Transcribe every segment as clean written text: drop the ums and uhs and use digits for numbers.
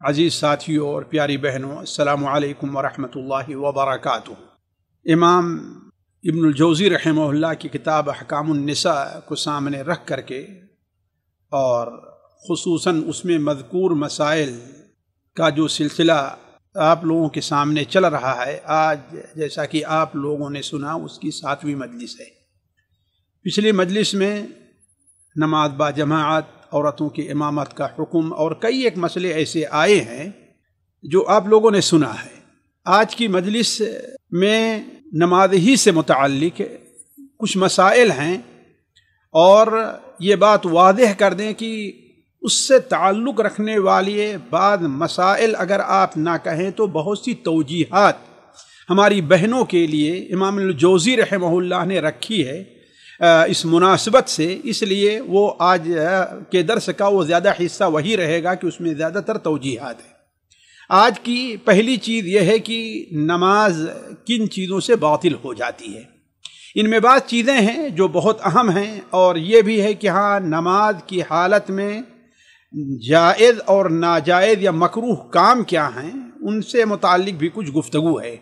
عزیز ساتھیوں اور پیاری بہنوں، السلام علیکم ورحمۃ اللہ وبرکاتہ۔ امام ابن الجوزی رحمہ اللہ کی کتاب احکام النساء کو سامنے رکھ کر کے اور خصوصاً اس میں مذکور مسائل کا جو سلسلہ آپ لوگوں کے سامنے چل رہا ہے، آج جیسا کہ آپ لوگوں نے سنا اس کی 7ویں مجلس ہے۔ پچھلی مجلس میں نماز با جماعت، عورتوں کی امامت کا حکم اور کئی ایک مسئلے ایسے آئے ہیں جو آپ لوگوں نے سنا ہے۔ آج کی مجلس میں نماز ہی سے متعلق کچھ مسائل ہیں، اور یہ بات واضح کر دیں کہ اس سے تعلق رکھنے والے بعض مسائل اگر آپ نہ کہیں تو بہت سی توجیحات ہماری بہنوں کے لیے امام الجوزی رحمہ اللہ نے رکھی ہے اس مناسبت سے، اس لیے وہ آج کے درس کا وہ زیادہ حصہ وہی رہے گا کہ اس میں زیادہ تر توجیحات ہیں۔ آج کی پہلی چیز یہ ہے کہ نماز کن چیزوں سے باطل ہو جاتی ہے۔ ان میں بعض چیزیں ہیں جو بہت اہم ہیں، اور یہ بھی ہے کہ ہاں نماز کی حالت میں جائز اور ناجائز یا مکروہ کام کیا ہیں، ان سے متعلق بھی کچھ گفتگو ہے۔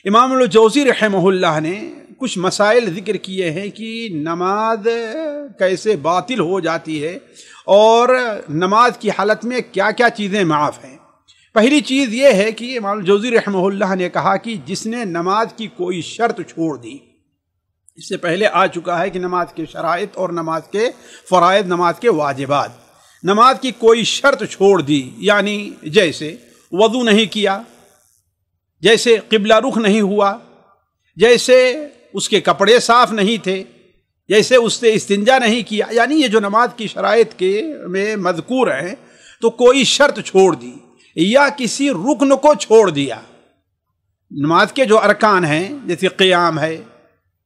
امام الجوزی رحمہ اللہ نے کچھ مسائل ذکر کیے ہیں کہ نماز کیسے باطل ہو جاتی ہے اور نماز کی حالت میں کیا کیا چیزیں معاف ہیں۔ پہلی چیز یہ ہے کہ امام الجوزی رحمہ اللہ نے کہا کہ جس نے نماز کی کوئی شرط چھوڑ دی، اس سے پہلے آ چکا ہے کہ نماز کے شرائط اور نماز کے فرائض، نماز کے واجبات، نماز کی کوئی شرط چھوڑ دی، یعنی جیسے وضو نہیں کیا، جیسے قبلہ رخ نہیں ہوا، جیسے اس کے کپڑے صاف نہیں تھے، جیسے اس سے استنجا نہیں کیا، یعنی یہ جو نماز کی شرائط کے میں مذکور ہیں، تو کوئی شرط چھوڑ دی یا کسی رکن کو چھوڑ دیا۔ نماز کے جو ارکان ہیں جیسے قیام ہے،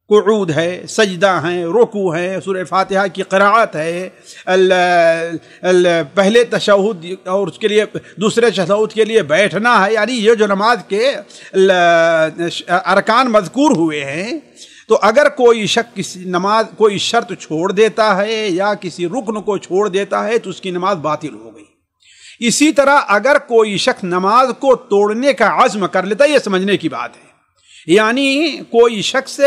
قعود ہے، سجدہ ہیں، رکوع ہے، سورہ فاتحہ کی قراءت ہے، پہلے تشہد اور اس کے لیے دوسرے تشہد کے لیے بیٹھنا ہے، یعنی یہ جو نماز کے ارکان مذکور ہوئے ہیں، تو اگر کوئی شخص کسی نماز کوئی شرط چھوڑ دیتا ہے یا کسی رکن کو چھوڑ دیتا ہے تو اس کی نماز باطل ہو گئی۔ اسی طرح اگر کوئی شخص نماز کو توڑنے کا عزم کر لیتا ہے، یہ سمجھنے کی بات ہے، یعنی کوئی شخص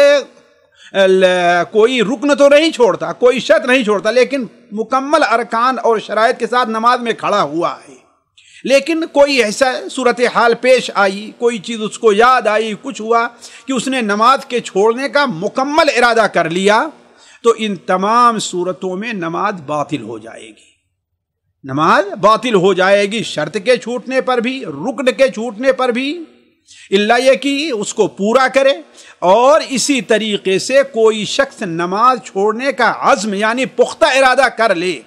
کوئی رکن تو نہیں چھوڑتا، کوئی شرط نہیں چھوڑتا، لیکن مکمل ارکان اور شرائط کے ساتھ نماز میں کھڑا ہوا ہے، لیکن کوئی ایسا صورتحال پیش آئی، کوئی چیز اس کو یاد آئی، کچھ ہوا کہ اس نے نماز کے چھوڑنے کا مکمل ارادہ کر لیا، تو ان تمام صورتوں میں نماز باطل ہو جائے گی۔ نماز باطل ہو جائے گی، شرط کے چھوٹنے پر بھی، رکن کے چھوٹنے پر بھی، اللہ یہ کہ اس کو پورا کرے۔ اور اسی طریقے سے کوئی شخص نماز چھوڑنے کا عزم یعنی پختہ ارادہ کر لے،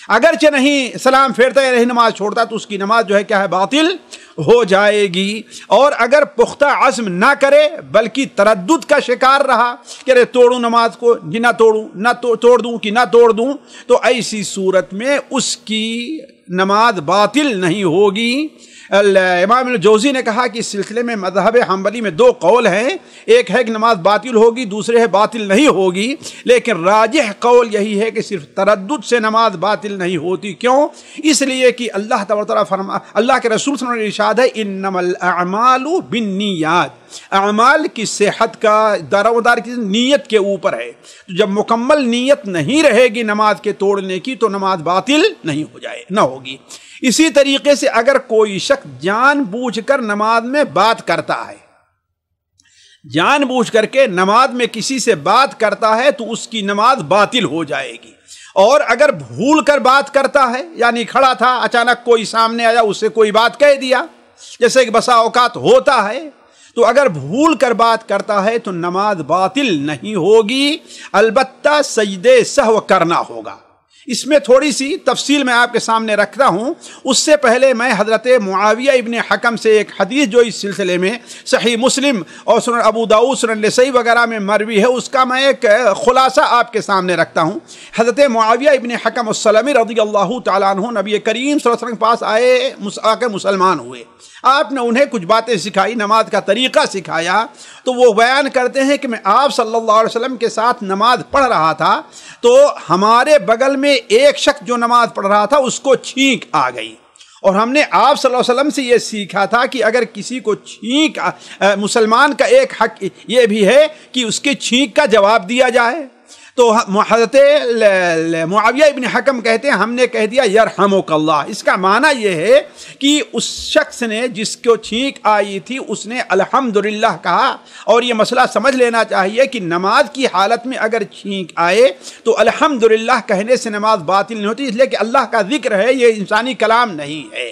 اگرچہ نہیں سلام پھیرتا ہے، نہیں نماز چھوڑتا، تو اس کی نماز جو ہے کیا ہے، باطل ہو جائے گی۔ اور اگر پختہ عزم نہ کرے بلکہ تردد کا شکار رہا کہ ارے توڑوں نماز کو کہ نہ توڑوں، نہ توڑ دوں کہ نہ توڑ دوں، تو ایسی صورت میں اس کی نماز باطل نہیں ہوگی۔ امام الجوزی نے کہا کہ اس سلسلے میں مذہب حنبلی میں 2 قول ہیں، ایک ہے کہ نماز باطل ہوگی، دوسرے ہے باطل نہیں ہوگی، لیکن راجح قول یہی ہے کہ صرف تردد سے نماز باطل نہیں ہوتی۔ کیوں؟ اس لیے کہ اللہ تعالیٰ اللہ کے رسول صلی اللہ علیہ وسلم نے ارشاد ہے، انما الاعمال بالنیات، اعمال کی صحت کا دارومدار کی نیت کے اوپر ہے، تو جب مکمل نیت نہیں رہے گی نماز کے توڑنے کی تو نماز باطل نہ ہوگی۔ اسی طریقے سے اگر کوئی شخص جان بوجھ کر نماز میں بات کرتا ہے، جان بوجھ کر کے نماز میں کسی سے بات کرتا ہے تو اس کی نماز باطل ہو جائے گی۔ اور اگر بھول کر بات کرتا ہے، یعنی کھڑا تھا اچانک کوئی سامنے آیا، اسے کوئی بات کہہ دیا، جیسے کہ بسا اوقات ہوتا ہے، تو اگر بھول کر بات کرتا ہے تو نماز باطل نہیں ہوگی، البتہ سجدے سہو کرنا ہوگا۔ اس میں تھوڑی سی تفصیل میں آپ کے سامنے رکھتا ہوں۔ اس سے پہلے میں حضرت معاویہ ابن حکم سے ایک حدیث جو اس سلسلے میں صحیح مسلم اور سنن ابو داؤد، سنن نسائی وغیرہ میں مروی ہے، اس کا میں ایک خلاصہ آپ کے سامنے رکھتا ہوں۔ حضرت معاویہ ابن حکم السلمی رضی اللہ تعالیٰ عنہ نبی کریم صلی اللہ علیہ وسلم کے پاس آ کے مسلمان ہوئے۔ آپ نے انہیں کچھ باتیں سکھائی، نماز کا طریقہ سکھایا، تو وہ بیان کرتے ہیں کہ میں آپ صلی اللہ علیہ وسلم کے ساتھ نماز پڑھ رہا تھا تو ہمارے بغل میں ایک شخص جو نماز پڑھ رہا تھا اس کو چھینک آ گئی، اور ہم نے آپ صلی اللہ علیہ وسلم سے یہ سیکھا تھا کہ اگر کسی کو چھینک، مسلمان کا ایک حق یہ بھی ہے کہ اس کے چھینک کا جواب دیا جائے. تو حضرت معاویہ ابن حکم کہتے ہیں ہم نے کہہ دیا یرحمک اللہ. اس کا معنی یہ ہے کہ اس شخص نے جس کو چھینک آئی تھی اس نے الحمدللہ کہا. اور یہ مسئلہ سمجھ لینا چاہیے کہ نماز کی حالت میں اگر چھینک آئے تو الحمدللہ کہنے سے نماز باطل نہیں ہوتی، اس لیے کہ اللہ کا ذکر ہے، یہ انسانی کلام نہیں ہے.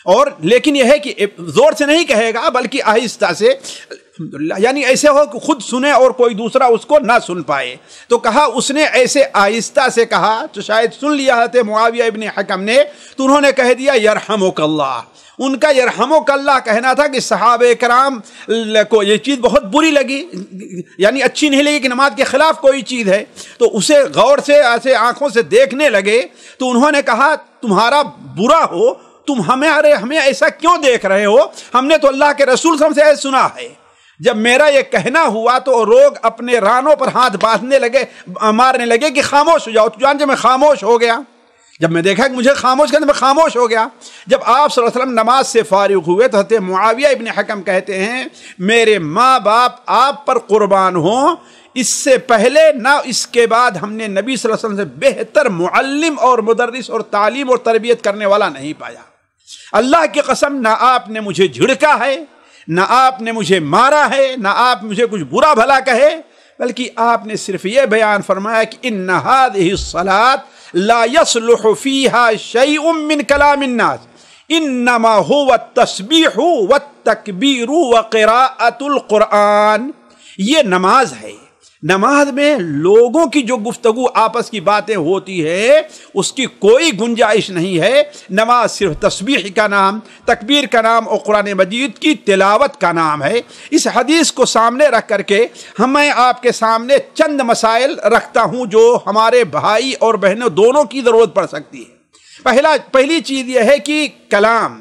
اور لیکن یہ ہے کہ زور سے نہیں کہے گا بلکہ آہستہ سے الحمدللہ، یعنی ایسے ہو کہ خود سنے اور کوئی دوسرا اس کو نہ سن پائے. تو کہا اس نے ایسے آہستہ سے کہا تو شاید سن لیا حضرت معاویہ ابن حکم نے، تو انہوں نے کہہ دیا یرحمک اللہ. ان کا یرحمک اللہ کہنا تھا کہ صحابہ کرام کو یہ چیز بہت بری لگی، یعنی اچھی نہیں لگی کہ نماز کے خلاف کوئی چیز ہے، تو اسے غور سے ایسے آنکھوں سے دیکھنے لگے. تو انہوں نے کہا تمہارا برا ہو، تم ہمیں ایسا کیوں دیکھ رہے ہو؟ ہم نے تو اللہ کے رسول صلی اللہ علیہ وسلم سے سنا ہے. جب میرا یہ کہنا ہوا تو لوگ اپنے رانوں پر ہاتھ باندھنے لگے، مارنے لگے کہ خاموش ہو جاؤ. جانتے میں خاموش ہو گیا. جب میں دیکھا کہ مجھے خاموش کرنے میں خاموش ہو گیا. جب آپ صلی اللہ علیہ وسلم نماز سے فارغ ہوئے تو حضرت معاویہ ابن حکم کہتے ہیں میرے ماں باپ آپ پر قربان ہوں، اس سے پہلے نہ اس کے بعد ہم نے نبی صلی اللہ علیہ وسلم سے بہتر معلم اور مدرس اور تعلیم اور تربیت کرنے والا نہیں پایا. اللہ کی قسم نہ آپ نے مجھے جھڑکا ہے، نہ آپ نے مجھے مارا ہے، نہ آپ مجھے کچھ برا بھلا کہے، بلکہ آپ نے صرف یہ بیان فرمایا کہ ان هذه الصلاة لا يصلح فيها شيء من كلام الناس انما هو التسبيح والتكبير وقراءة القرآن. یہ نماز ہے، نماز میں لوگوں کی جو گفتگو آپس کی باتیں ہوتی ہے اس کی کوئی گنجائش نہیں ہے. نماز صرف تسبیح کا نام، تکبیر کا نام اور قرآن مجید کی تلاوت کا نام ہے. اس حدیث کو سامنے رکھ کر کے میں آپ کے سامنے چند مسائل رکھتا ہوں جو ہمارے بھائی اور بہنوں دونوں کی ضرورت پڑ سکتی ہے. پہلی چیز یہ ہے کہ کلام،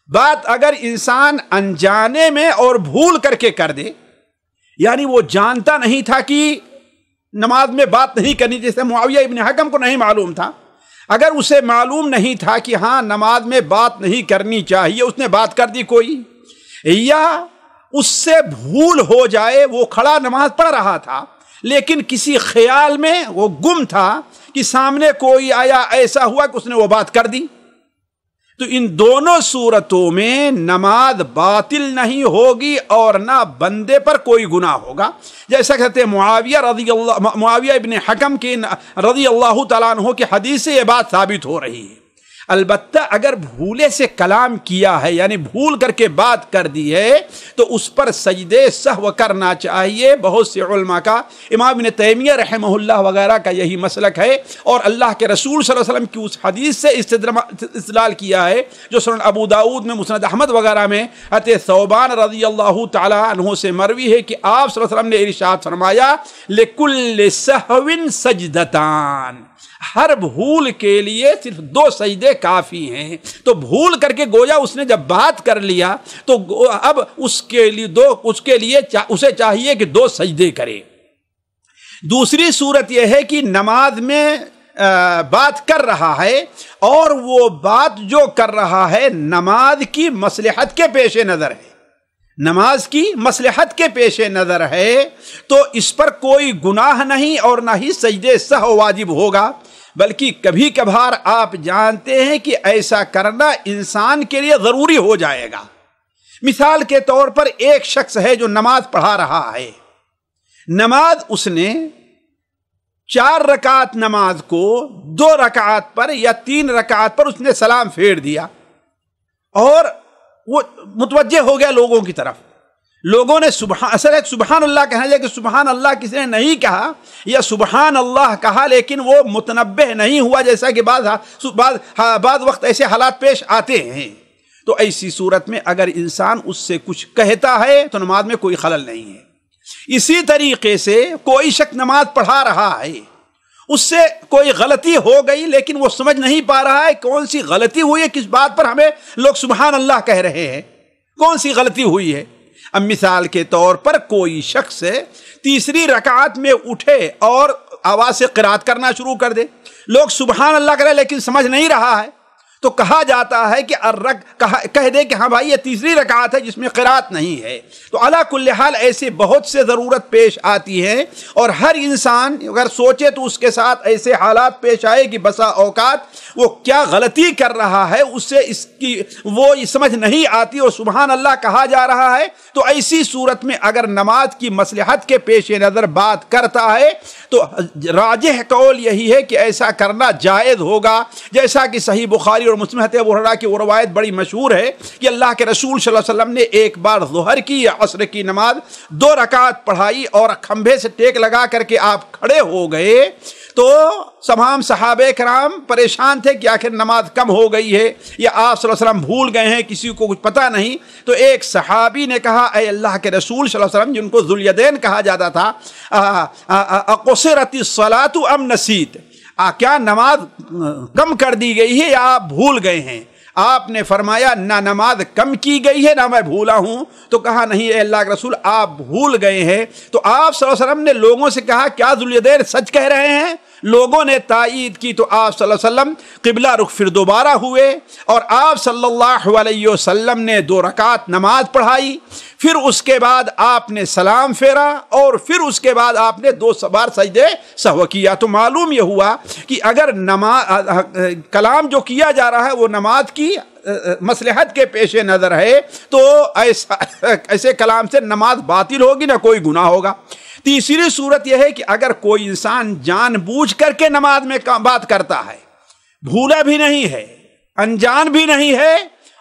بات اگر انسان انجانے میں اور بھول کر کے کر دے، یعنی وہ جانتا نہیں تھا کہ نماز میں بات نہیں کرنی، جیسے معاویہ ابن حکم کو نہیں معلوم تھا، اگر اسے معلوم نہیں تھا کہ ہاں نماز میں بات نہیں کرنی چاہیے، اس نے بات کر دی کوئی، یا اس سے بھول ہو جائے، وہ کھڑا نماز پڑھ رہا تھا لیکن کسی خیال میں وہ گم تھا کہ سامنے کوئی آیا، ایسا ہوا کہ اس نے وہ بات کر دی، تو ان دونوں صورتوں میں نماز باطل نہیں ہوگی اور نہ بندے پر کوئی گناہ ہوگا. جیسا کہتے معاویہ ابن حکم کی رضی اللہ تعالیٰ عنہ کی حدیث سے یہ بات ثابت ہو رہی ہے. البتہ اگر بھولے سے کلام کیا ہے، یعنی بھول کر کے بات کر دی ہے، تو اس پر سجدے سہو کرنا چاہیے. بہت سے علماء کا، امام ابن تیمیہ رحمہ اللہ وغیرہ کا یہی مسلک ہے، اور اللہ کے رسول صلی اللہ علیہ وسلم کی اس حدیث سے استدلال کیا ہے جو سنن ابو داؤد میں، مسند احمد وغیرہ میں حضرت ثوبان رضی اللہ تعالی عنہ سے مروی ہے کہ آپ صلی اللہ علیہ وسلم نے ارشاد فرمایا لِكُلِّ سَهْوٍ سَجْدَتَانِ، ہر بھول کے لیے صرف 2 سجدے کافی ہیں. تو بھول کر کے گویا اس نے جب بات کر لیا تو اب اس کے لیے اسے چاہیے کہ 2 سجدے کرے. دوسری صورت یہ ہے کہ نماز میں بات کر رہا ہے اور وہ بات جو کر رہا ہے نماز کی مصلحت کے پیش نظر ہے، نماز کی مصلحت کے پیش نظر ہے، تو اس پر کوئی گناہ نہیں اور نہ ہی سجدے سہو واجب ہوگا. بلکہ کبھی کبھار آپ جانتے ہیں کہ ایسا کرنا انسان کے لیے ضروری ہو جائے گا. مثال کے طور پر ایک شخص ہے جو نماز پڑھا رہا ہے، نماز اس نے 4 رکعت نماز کو 2 رکعت پر یا 3 رکعت پر اس نے سلام پھیر دیا اور وہ متوجہ ہو گیا لوگوں کی طرف. لوگوں نے سبحان اللہ کہنا چاہیے کہ سبحان اللہ کسی نے نہیں کہا، یا سبحان اللہ کہا لیکن وہ متنبہ نہیں ہوا، جیسا کہ بعض وقت ایسے حالات پیش آتے ہیں. تو ایسی صورت میں اگر انسان اس سے کچھ کہتا ہے تو نماز میں کوئی خلل نہیں ہے. اسی طریقے سے کوئی شخص نماز پڑھا رہا ہے، اس سے کوئی غلطی ہو گئی لیکن وہ سمجھ نہیں پا رہا ہے کون سی غلطی ہوئی ہے، کس بات پر ہمیں لوگ سبحان اللہ کہہ رہے ہیں، کون سی غلطی ہوئی ہے. اب مثال کے طور پر کوئی شخص 3ری رکعت میں اٹھے اور آواز سے قرات کرنا شروع کر دے، لوگ سبحان اللہ کہہ رہے لیکن سمجھ نہیں رہا ہے، تو کہا جاتا ہے کہ کہہ دے کہ ہاں بھائی یہ تیسری رکعت ہے جس میں قرات نہیں ہے۔ تو علی کل حال ایسے بہت سے ضرورت پیش آتی ہے، اور ہر انسان اگر سوچے تو اس کے ساتھ ایسے حالات پیش آئے کہ بسا اوقات وہ کیا غلطی کر رہا ہے اس سے اس کی وہ سمجھ نہیں آتی اور سبحان اللہ کہا جا رہا ہے۔ تو ایسی صورت میں اگر نماز کی مصلحت کے پیش نظر بات کرتا ہے تو راجح قول یہی ہے کہ ایسا کرنا جائز ہوگا، جیسا کہ صحیح بخاری اور مسلم حدیث ابو ہریرہ کی وہ روایت بڑی مشہور ہے کہ اللہ کے رسول صلی اللہ علیہ وسلم نے ایک بار ظہر کی یا عصر کی نماز 2 رکعت پڑھائی اور کھمبے سے ٹیک لگا کر کے آپ کھڑے ہو گئے، تو تمام صحابہ کرام پریشان تھے کہ آخر نماز کم ہو گئی ہے یا آپ صلی اللہ علیہ وسلم بھول گئے ہیں، کسی کو کچھ پتہ نہیں۔ تو ایک صحابی نے کہا اے اللہ کے رسول صلی اللہ علیہ وسلم، جن کو ذوالیدین کہا جاتا تھا، اقصرت الصلاۃ ام نسیت، کیا نماز کم کر دی گئی ہے یا آپ بھول گئے ہیں؟ آپ نے فرمایا نہ نماز کم کی گئی ہے نہ میں بھولا ہوں۔ تو کہا نہیں اے اللہ کے رسول آپ بھول گئے ہیں۔ تو آپ صلی اللہ علیہ وسلم نے لوگوں سے کہا کیا ذوالیدین سچ کہہ رہے ہیں؟ لوگوں نے تائید کی تو آپ صلی اللہ علیہ وسلم قبلہ رخ پھر دوبارہ ہوئے اور آپ صلی اللہ علیہ وسلم نے 2 رکعت نماز پڑھائی، پھر اس کے بعد آپ نے سلام پھیرا اور پھر اس کے بعد آپ نے 2 بار سجدے سہو کیا۔ تو معلوم یہ ہوا کہ اگر کلام جو کیا جا رہا ہے وہ نماز کی مصلحت کے پیش نظر ہے تو ایسے کلام سے نماز باطل ہوگی، نہ کوئی گناہ ہوگا۔ تیسری صورت یہ ہے کہ اگر کوئی انسان جان بوجھ کر کے نماز میں بات کرتا ہے، بھولا بھی نہیں ہے، انجان بھی نہیں ہے،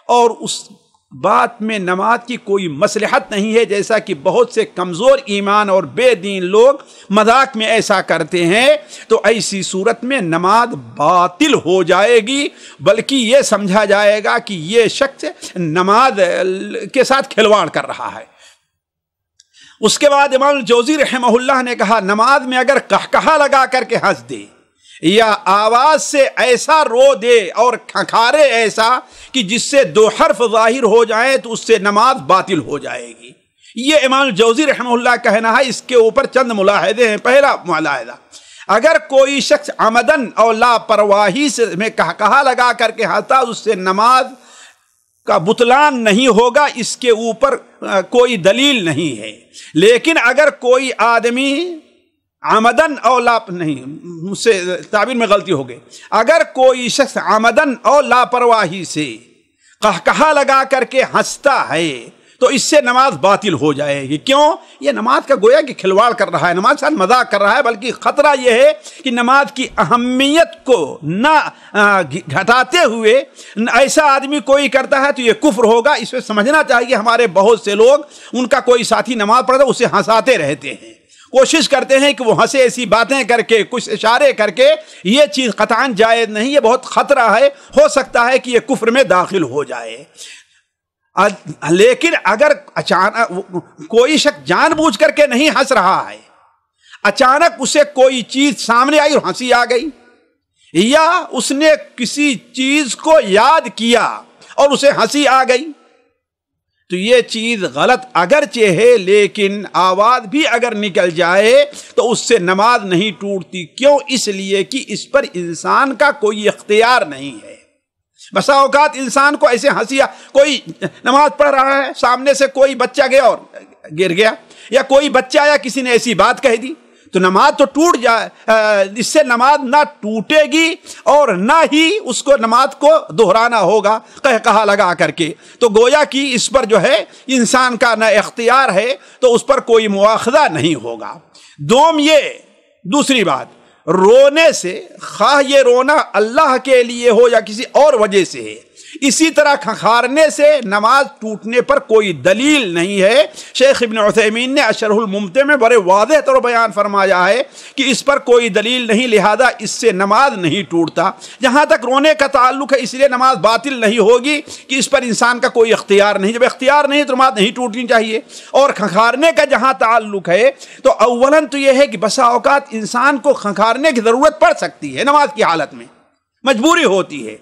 اور اس بات میں نماز کی کوئی مصلحت نہیں ہے، جیسا کہ بہت سے کمزور ایمان اور بے دین لوگ مذاق میں ایسا کرتے ہیں، تو ایسی صورت میں نماز باطل ہو جائے گی، بلکہ یہ سمجھا جائے گا کہ یہ شخص نماز کے ساتھ کھلواڑ کر رہا ہے۔ اس کے بعد امام الجوزی رحمہ اللہ نے کہا نماز میں اگر قہقہا لگا کر کے ہنس دے یا آواز سے ایسا رو دے اور کھنکھارے ایسا کہ جس سے 2 حرف ظاہر ہو جائیں تو اس سے نماز باطل ہو جائے گی۔ یہ امام الجوزی رحمہ اللہ کہنا ہے۔ اس کے اوپر چند ملاحظے ہیں۔ پہلا ملاحظہ، اگر کوئی شخص عمدن اور لاپرواہی سے میں قہقہا لگا کر کے ہنستا اس سے نماز کا بطلان نہیں ہوگا، اس کے اوپر کوئی دلیل نہیں ہے۔ لیکن اگر کوئی آدمی عمدن اور نہیں، مجھ سے تعبیر میں غلطی ہو گئی، اگر کوئی شخص عمدن اور لاپرواہی سے قہقہا لگا کر کے ہنستا ہے تو اس سے نماز باطل ہو جائے گی۔ کیوں؟ یہ نماز کا گویا کہ کھلواڑ کر رہا ہے، نماز کا مذاق کر رہا ہے، بلکہ خطرہ یہ ہے کہ نماز کی اہمیت کو نہ گھٹاتے ہوئے ایسا آدمی کوئی کرتا ہے تو یہ کفر ہوگا۔ اس میں سمجھنا چاہیے ہمارے بہت سے لوگ، ان کا کوئی ساتھی نماز پڑھتا ہے اسے ہنساتے رہتے ہیں، کوشش کرتے ہیں کہ وہ ہنسے، ایسی باتیں کر کے کچھ اشارے کر کے۔ یہ چیز قطعاً جائز نہیں، یہ بہت خطرہ ہے، ہو سکتا ہے کہ یہ کفر میں داخل ہو جائے۔ لیکن اگر اچانک کوئی شخص جان بوجھ کر کے نہیں ہنس رہا ہے، اچانک اسے کوئی چیز سامنے آئی اور ہنسی آ گئی، یا اس نے کسی چیز کو یاد کیا اور اسے ہنسی آ گئی، تو یہ چیز غلط اگرچہ ہے، لیکن آواز بھی اگر نکل جائے تو اس سے نماز نہیں ٹوٹتی۔ کیوں؟ اس لیے کہ اس پر انسان کا کوئی اختیار نہیں ہے۔ بسا اوقات انسان کو ایسے ہنسیا، کوئی نماز پڑھ رہا ہے، سامنے سے کوئی بچہ گیا اور گر گیا، یا کوئی بچہ یا کسی نے ایسی بات کہہ دی تو نماز تو ٹوٹ جائے، اس سے نماز نہ ٹوٹے گی اور نہ ہی اس کو نماز کو دہرانا ہوگا قہقہا لگا کر کے۔ تو گویا کہ اس پر جو ہے انسان کا نہ اختیار ہے، تو اس پر کوئی مواخذہ نہیں ہوگا۔ دوسری بات، رونے سے، خواہ یہ رونا اللہ کے لیے ہو یا کسی اور وجہ سے ہے، اسی طرح کھنکھارنے سے نماز ٹوٹنے پر کوئی دلیل نہیں ہے۔ شیخ ابن عثیمین نے شرح الممتع میں بڑے واضح طور بیان فرمایا ہے کہ اس پر کوئی دلیل نہیں، لہذا اس سے نماز نہیں ٹوٹتا۔ جہاں تک رونے کا تعلق ہے، اس لیے نماز باطل نہیں ہوگی کہ اس پر انسان کا کوئی اختیار نہیں۔ جب اختیار نہیں تو نماز نہیں ٹوٹنی چاہیے۔ اور کھنکھارنے کا جہاں تعلق ہے تو اولاً تو یہ ہے کہ بسا اوقات انسان کو کھنکھارنے کی ضرورت پڑ سکتی ہے نماز کی حالت میں، مجبوری ہوتی ہے۔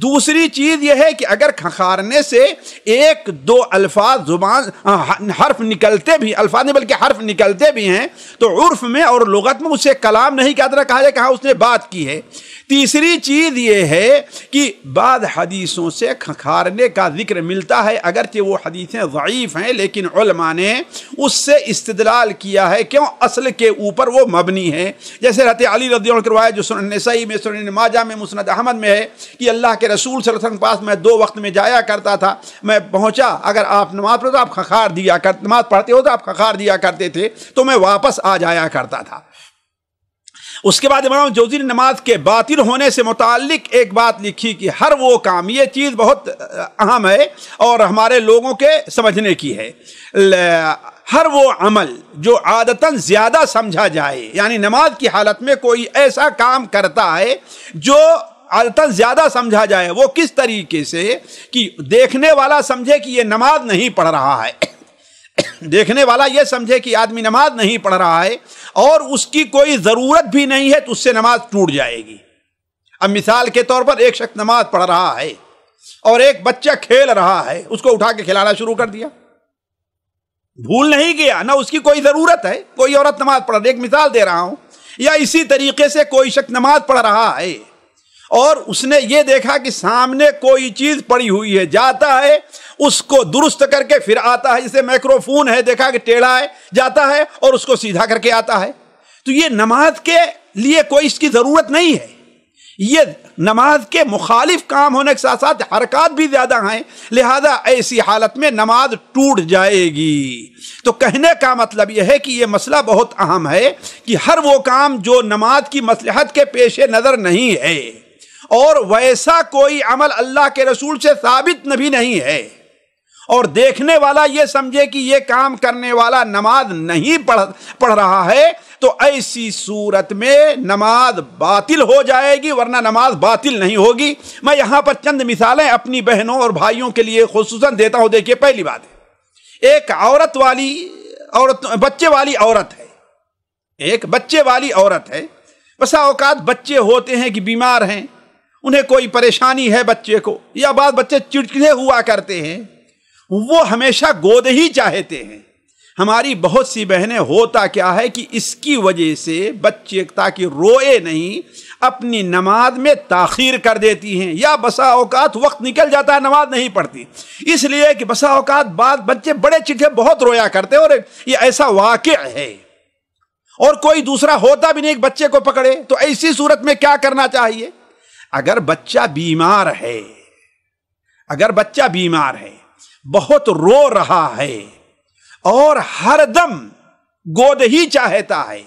دوسری چیز یہ ہے کہ اگر کھنکھارنے سے ایک دو الفاظ زبان حرف نکلتے بھی، الفاظ نہیں بلکہ حرف نکلتے بھی ہیں، تو عرف میں اور لغت میں اسے کلام نہیں کہا جائے، کہا اس نے بات کی ہے۔ تیسری چیز یہ ہے کہ بعض حدیثوں سے کھنکھارنے کا ذکر ملتا ہے، اگرچہ وہ حدیثیں ضعیف ہیں، لیکن علماء نے اس سے استدلال کیا ہے، کیوں؟ اصل کے اوپر وہ مبنی ہے۔ جیسے حضرت علی رضی اللہ عنہ کی روایت جو سنن نسائی میں، سنن ماجہ میں، مسند احمد میں ہے کہ اللہ کے رسول صلی اللہ علیہ وسلم کے پاس میں 2 وقت میں جایا کرتا تھا، میں پہنچا، اگر آپ نماز پڑھتے تو آپ کھنکھار دیا کرتے، نماز پڑھتے ہو تو آپ کھنکھار دیا کرتے تھے، تو میں واپس آ جایا کرتا تھا۔ اس کے بعد امام جوزی نے نماز کے باطل ہونے سے متعلق ایک بات لکھی کہ ہر وہ کام، یہ چیز بہت اہم ہے اور ہمارے لوگوں کے سمجھنے کی ہے، ہر وہ عمل جو عادتاً زیادہ سمجھا جائے، یعنی نماز کی حالت میں کوئی ایسا کام کرتا ہے جو عادتاً زیادہ سمجھا جائے، وہ کس طریقے سے کہ دیکھنے والا سمجھے کہ یہ نماز نہیں پڑھ رہا ہے، دیکھنے والا یہ سمجھے کہ آدمی نماز نہیں پڑھ رہا ہے اور اس کی کوئی ضرورت بھی نہیں ہے، تو اس سے نماز ٹوٹ جائے گی۔ اب مثال کے طور پر ایک شخص نماز پڑھ رہا ہے اور ایک بچہ کھیل رہا ہے، اس کو اٹھا کے کھلانا شروع کر دیا، بھول نہیں گیا، نہ اس کی کوئی ضرورت ہے، کوئی عورت نماز پڑھ رہی ہے، ایک مثال دے رہا ہوں۔ یا اسی طریقے سے کوئی شخص نماز پڑھ رہا ہے اور اس نے یہ دیکھا کہ سامنے کوئی چیز پڑی ہوئی ہے، جاتا ہے اس کو درست کر کے پھر آتا ہے، جیسے مائکروفون ہے، دیکھا کہ ٹیڑھا ہے، جاتا ہے اور اس کو سیدھا کر کے آتا ہے، تو یہ نماز کے لیے کوئی اس کی ضرورت نہیں ہے۔ یہ نماز کے مخالف کام ہونے کے ساتھ ساتھ حرکات بھی زیادہ ہیں، لہذا ایسی حالت میں نماز ٹوٹ جائے گی۔ تو کہنے کا مطلب یہ ہے کہ یہ مسئلہ بہت اہم ہے کہ ہر وہ کام جو نماز کی مصلحت کے پیش نظر نہیں ہے اور ویسا کوئی عمل اللہ کے رسول سے ثابت بھی نہیں ہے اور دیکھنے والا یہ سمجھے کہ یہ کام کرنے والا نماز نہیں پڑھ رہا ہے، تو ایسی صورت میں نماز باطل ہو جائے گی، ورنہ نماز باطل نہیں ہوگی۔ میں یہاں پر چند مثالیں اپنی بہنوں اور بھائیوں کے لیے خصوصاً دیتا ہوں۔ دیکھیے، پہلی بات ہے، ایک بچے والی عورت ہے، ایک بچے والی عورت ہے۔ بسا اوقات بچے ہوتے ہیں کہ بیمار ہیں، انہیں کوئی پریشانی ہے بچے کو، یا بعض بچے چڑچڑے ہوا کرتے ہیں، وہ ہمیشہ گود ہی چاہتے ہیں۔ ہماری بہت سی بہنیں ہوتا کیا ہے کہ اس کی وجہ سے بچے تاکہ روئے نہیں اپنی نماز میں تاخیر کر دیتی ہیں، یا بسا اوقات وقت نکل جاتا ہے نماز نہیں پڑھتی، اس لیے کہ بسا اوقات بعض بچے بڑے چٹھے بہت رویا کرتے ہیں، اور یہ ایسا واقع ہے۔ اور کوئی دوسرا ہوتا بھی نہیں ایک بچے کو پکڑے، تو ایسی صورت میں کیا کرنا چاہیے؟ اگر بچہ بیمار ہے، بہت رو رہا ہے اور ہر دم گود ہی چاہتا ہے،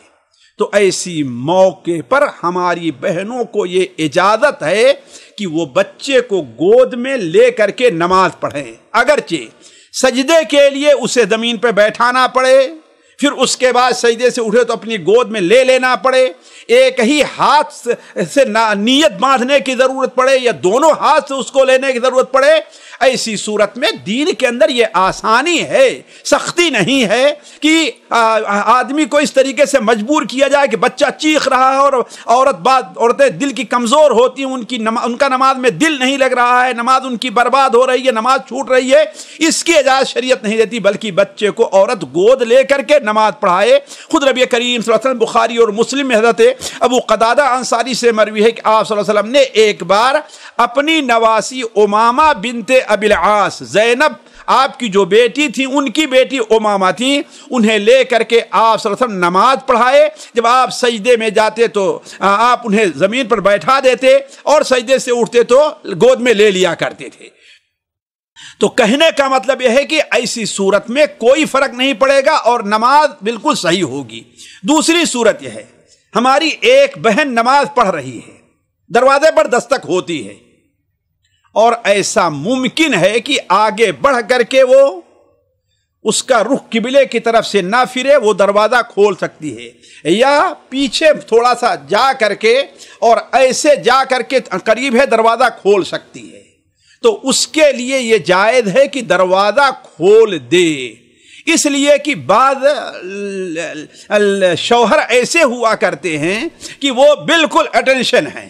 تو ایسی موقع پر ہماری بہنوں کو یہ اجازت ہے کہ وہ بچے کو گود میں لے کر کے نماز پڑھیں، اگرچہ سجدے کے لیے اسے زمین پہ بیٹھانا پڑے، پھر اس کے بعد سجدے سے اٹھے تو اپنی گود میں لے لینا پڑے، ایک ہی ہاتھ سے نیت باندھنے کی ضرورت پڑے یا دونوں ہاتھ سے اس کو لینے کی ضرورت پڑے، ایسی صورت میں دین کے اندر یہ آسانی ہے، سختی نہیں ہے کہ آدمی کو اس طریقے سے مجبور کیا جائے کہ بچہ چیخ رہا ہے اور عورتیں دل کی کمزور ہوتی ہیں، ان کا نماز میں دل نہیں لگ رہا ہے، نماز ان کی برباد ہو رہی ہے، نماز چھوٹ رہی ہے، اس کی اجازت شریعت نہیں دیتی، بلکہ بچے کو عورت گود لے کر کے نماز پڑھائے۔ خود نبی کریم صلی اللہ علیہ وسلم بخاری اور مسلم میں حضرت ابو قتادہ انصاری سے مروی ہے کہ آپ صلی اللہ علیہ وسلم نے ایک بار اپنی نواسی امامہ بنت ابی العاص، زینب آپ کی جو بیٹی تھی، ان کی بیٹی امامہ تھی، انہیں لے کر کے آپ صلی اللہ علیہ وسلم نماز پڑھائے۔ جب آپ سجدے میں جاتے تو آپ انہیں زمین پر بیٹھا دیتے اور سجدے سے اٹھتے تو گود میں لے لیا کرتے تھے۔ تو کہنے کا مطلب یہ ہے کہ ایسی صورت میں کوئی فرق نہیں پڑے گا اور نماز بالکل صحیح ہوگی۔ دوسری صورت یہ ہے، ہماری ایک بہن نماز پڑھ رہی ہے، دروازے پر دستک ہوتی ہے اور ایسا ممکن ہے کہ آگے بڑھ کر کے وہ اس کا رخ قبلے کی طرف سے نہ پھرے، وہ دروازہ کھول سکتی ہے، یا پیچھے تھوڑا سا جا کر کے اور ایسے جا کر کے قریب ہے دروازہ کھول سکتی ہے، تو اس کے لیے یہ جائز ہے کہ دروازہ کھول دے، اس لیے کہ بعض شوہر ایسے ہوا کرتے ہیں کہ وہ بالکل اٹینشن ہیں،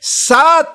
7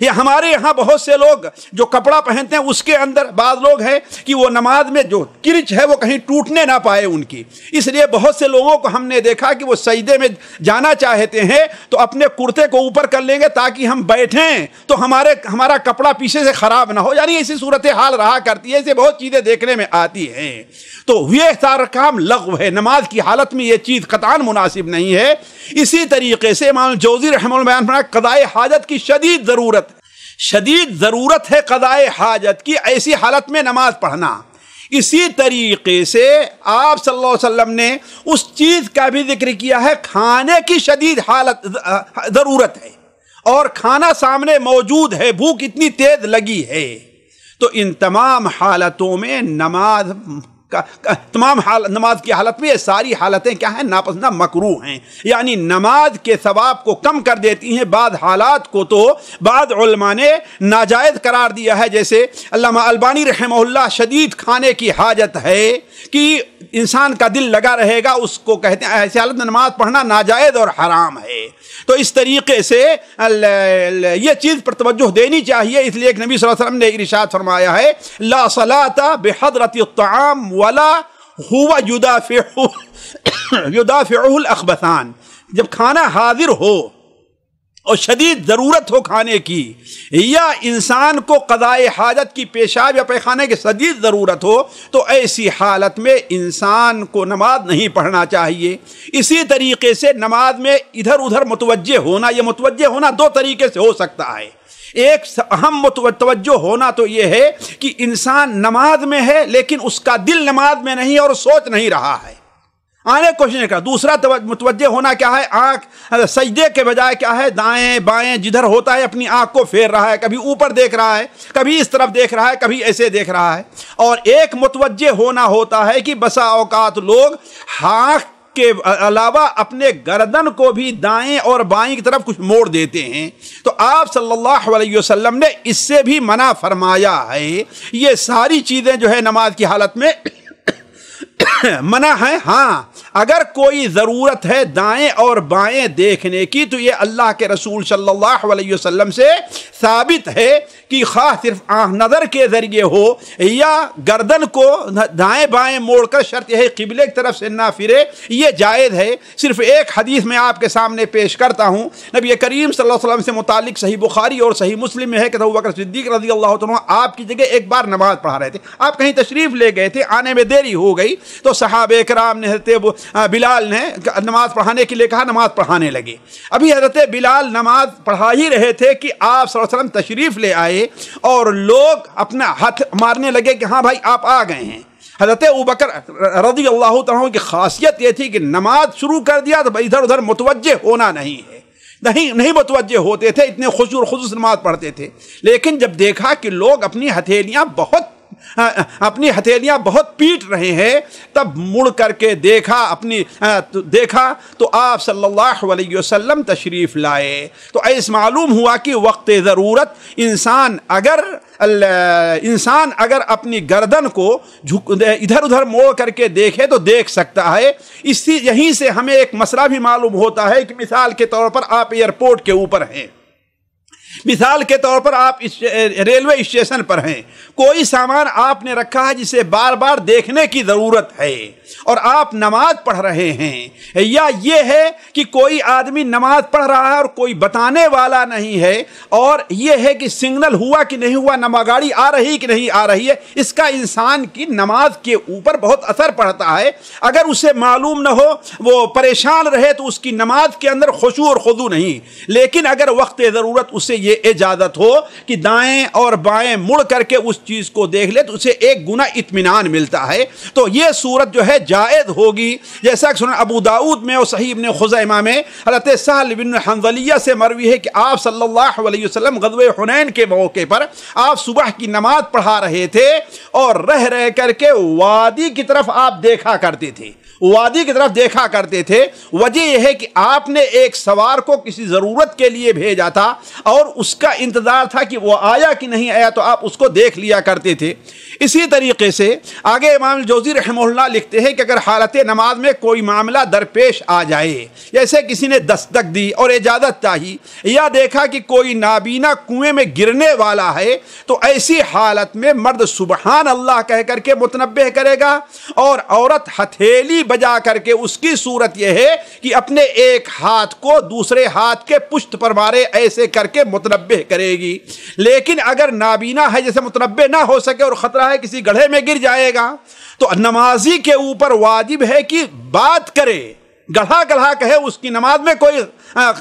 یہ ہمارے یہاں بہت سے لوگ جو کپڑا پہنتے ہیں اس کے اندر بعض لوگ ہیں کہ وہ نماز میں جو کرچ ہے وہ کہیں ٹوٹنے نہ پائے ان کی، اس لیے بہت سے لوگوں کو ہم نے دیکھا کہ وہ سجدے میں جانا چاہتے ہیں تو اپنے کرتے کو اوپر کر لیں گے تاکہ ہم بیٹھیں تو ہمارا کپڑا پیچھے سے خراب نہ ہو، یعنی ایسی صورتحال رہا کرتی ہے، ایسے بہت چیزیں دیکھنے میں آتی ہیں۔ تو یہ سارا کام لغو ہے، نماز کی حالت میں یہ چیز قطعاً مناسب نہیں ہے۔ اسی طریقے سے امام جوزی رحمہ اللہ بیان فرمایا قضاء حاجت کی شدید ضرورت ہے قضاء حاجت کی، ایسی حالت میں نماز پڑھنا۔ اسی طریقے سے آپ صلی اللہ علیہ وسلم نے اس چیز کا بھی ذکر کیا ہے، کھانے کی شدید ضرورت ہے اور کھانا سامنے موجود ہے، بھوک اتنی تیز لگی ہے، تو ان تمام حالتوں میں نماز کی حالت میں یہ ساری حالتیں کیا ہیں؟ ناپسندہ مکروہ ہیں، یعنی نماز کے ثواب کو کم کر دیتی ہیں۔ بعض حالات کو تو بعض علماء نے ناجائز قرار دیا ہے، جیسے علامہ البانی رحمہ اللہ شدید کھانے کی حاجت ہے کہ انسان کا دل لگا رہے گا، اس کو کہتے ہیں ایسی حالت میں نماز پڑھنا ناجائز اور حرام ہے۔ تو اس طریقے سے یہ چیز پر توجہ دینی چاہیے، اس لیے کہ نبی صلی اللہ علیہ وسلم نے ارشاد فرمایا ہے لا صلاۃ بحضرۃ الطعام ولا هو يدافعه الاخبثان، جب کھانا حاضر ہو اور شدید ضرورت ہو کھانے کی، یا انسان کو قضاء حاجت کی پیشاب یا پیخانے کی شدید ضرورت ہو، تو ایسی حالت میں انسان کو نماز نہیں پڑھنا چاہیے۔ اسی طریقے سے نماز میں ادھر ادھر متوجہ ہونا، یہ متوجہ ہونا دو طریقے سے ہو سکتا ہے۔ ایک اہم توجہ ہونا تو یہ ہے کہ انسان نماز میں ہے لیکن اس کا دل نماز میں نہیں اور سوچ نہیں رہا ہے، آنے کوشش نہیں کر۔ دوسرا متوجہ ہونا کیا ہے؟ آنکھ سجدے کے بجائے کیا ہے؟ دائیں بائیں جدھر ہوتا ہے اپنی آنکھ کو پھیر رہا ہے، کبھی اوپر دیکھ رہا ہے، کبھی اس طرف دیکھ رہا ہے، کبھی ایسے دیکھ رہا ہے۔ اور ایک متوجہ ہونا ہوتا ہے کہ بسا اوقات لوگ ہاتھ کے علاوہ اپنے گردن کو بھی دائیں اور بائیں کی طرف کچھ موڑ دیتے ہیں، تو آپ صلی اللہ علیہ وسلم نے اس سے بھی منع فرمایا ہے۔ یہ ساری چیزیں جو ہے نماز کی حالت میں منع ہے۔ ہاں اگر کوئی ضرورت ہے دائیں اور بائیں دیکھنے کی تو یہ اللہ کے رسول صلی اللہ علیہ وسلم سے ثابت ہے کہ خواہ صرف آنکھ نظر کے ذریعے ہو یا گردن کو دائیں بائیں موڑ کر، شرط یہ ہے قبلے کی طرف سے نہ پھرے، یہ جائز ہے۔ صرف ایک حدیث میں آپ کے سامنے پیش کرتا ہوں، نبی کریم صلی اللہ علیہ وسلم سے متعلق صحیح بخاری اور صحیح مسلم میں ہے کہ ابوبکر صدیق رضی اللہ عنہ آپ کی جگہ ایک بار نماز پڑھا رہے تھے، آپ کہیں تشریف لے گئے تھے، آنے میں دیری ہو گئی تو صحابہ کرام نے حضرت بلال نے نماز پڑھانے کے لیے کہا، نماز پڑھانے لگے۔ ابھی حضرت بلال نماز پڑھا ہی رہے تھے کہ آپ صلی اللہ علیہ وسلم تشریف لے آئے اور لوگ اپنا ہاتھ مارنے لگے کہ ہاں بھائی آپ آ گئے ہیں۔ حضرت ابوبکر رضی اللہ عنہ کی خاصیت یہ تھی کہ نماز شروع کر دیا تو ادھر ادھر متوجہ ہونا نہیں ہے، نہیں متوجہ ہوتے تھے، اتنے خشوع اور خضوع سے نماز پڑھتے تھے۔ لیکن جب دیکھا کہ لوگ اپنی ہتھیلیاں بہت پیٹ رہے ہیں، تب مڑ کر کے دیکھا تو آپ صلی اللہ علیہ وسلم تشریف لائے۔ تو ایسا معلوم ہوا کہ وقت ضرورت انسان اگر اپنی گردن کو ادھر ادھر موڑ کر کے دیکھے تو دیکھ سکتا ہے۔ یہیں سے ہمیں ایک مسئلہ بھی معلوم ہوتا ہے کہ مثال کے طور پر آپ ایئرپورٹ کے اوپر ہیں، مثال کے طور پر آپ ریلوے اسٹیشن پر ہیں، کوئی سامان آپ نے رکھا ہے جسے بار بار دیکھنے کی ضرورت ہے اور آپ نماز پڑھ رہے ہیں، یا یہ ہے کہ کوئی آدمی نماز پڑھ رہا ہے اور کوئی بتانے والا نہیں ہے، اور یہ ہے کہ سگنل ہوا کہ نہیں ہوا، گاڑی آ رہی کہ نہیں آ رہی ہے، اس کا انسان کی نماز کے اوپر بہت اثر پڑتا ہے۔ اگر اسے معلوم نہ ہو، وہ پریشان رہے تو اس کی نماز کے اندر خشوع اور خضوع نہیں، لیکن اگر وقت ضرورت اسے یہ اجازت ہو کہ دائیں اور بائیں مڑ کر کے اس چیز کو دیکھ لے تو اسے ایک گنا اطمینان ملتا ہے، تو یہ صورت جو ہے جائز ہوگی۔ جیسا کہ سنن ابو داؤد میں اور صحیح ابن خزیمہ میں حضرت سہل بن حنظلیہ سے مروی ہے کہ آپ صلی اللہ علیہ وسلم غزوہ حنین کے موقع پر آپ صبح کی نماز پڑھا رہے تھے اور رہ کر کے وادی کی طرف آپ دیکھا کرتے تھے، وادی کی طرف دیکھا کرتے تھے۔ وجہ یہ ہے کہ آپ نے ایک سوار کو کسی ضرورت کے لیے بھیجا تھا اور اس کا انتظار تھا کہ وہ آیا کہ نہیں آیا، تو آپ اس کو دیکھ لیا کرتے تھے۔ اسی طریقے سے آگے امام الجوزی رحمہ اللہ لکھتے ہیں کہ اگر حالت نماز میں کوئی معاملہ درپیش آ جائے، جیسے کسی نے دستک دی اور اجازت چاہی، یا دیکھا کہ کوئی نابینا کنویں میں گرنے والا ہے، تو ایسی حالت میں مرد سبحان اللہ کہہ کر کے متنبہ کرے گا، اور عورت ہتھیلی بجا کر کے اس کی صورت یہ ہے کہ اپنے ایک ہاتھ کو دوسرے ہاتھ کے پشت پر مارے، ایسے کر کے متنبہ کرے گی۔ لیکن اگر نابینا ہے، جیسے متنبہ نہ ہو سکے اور خطرہ ہے کسی گڑھے میں گر جائے گا، تو نمازی کے اوپر واجب ہے کہ بات کرے، گڑھا گڑھا کہے، اس کی نماز میں کوئی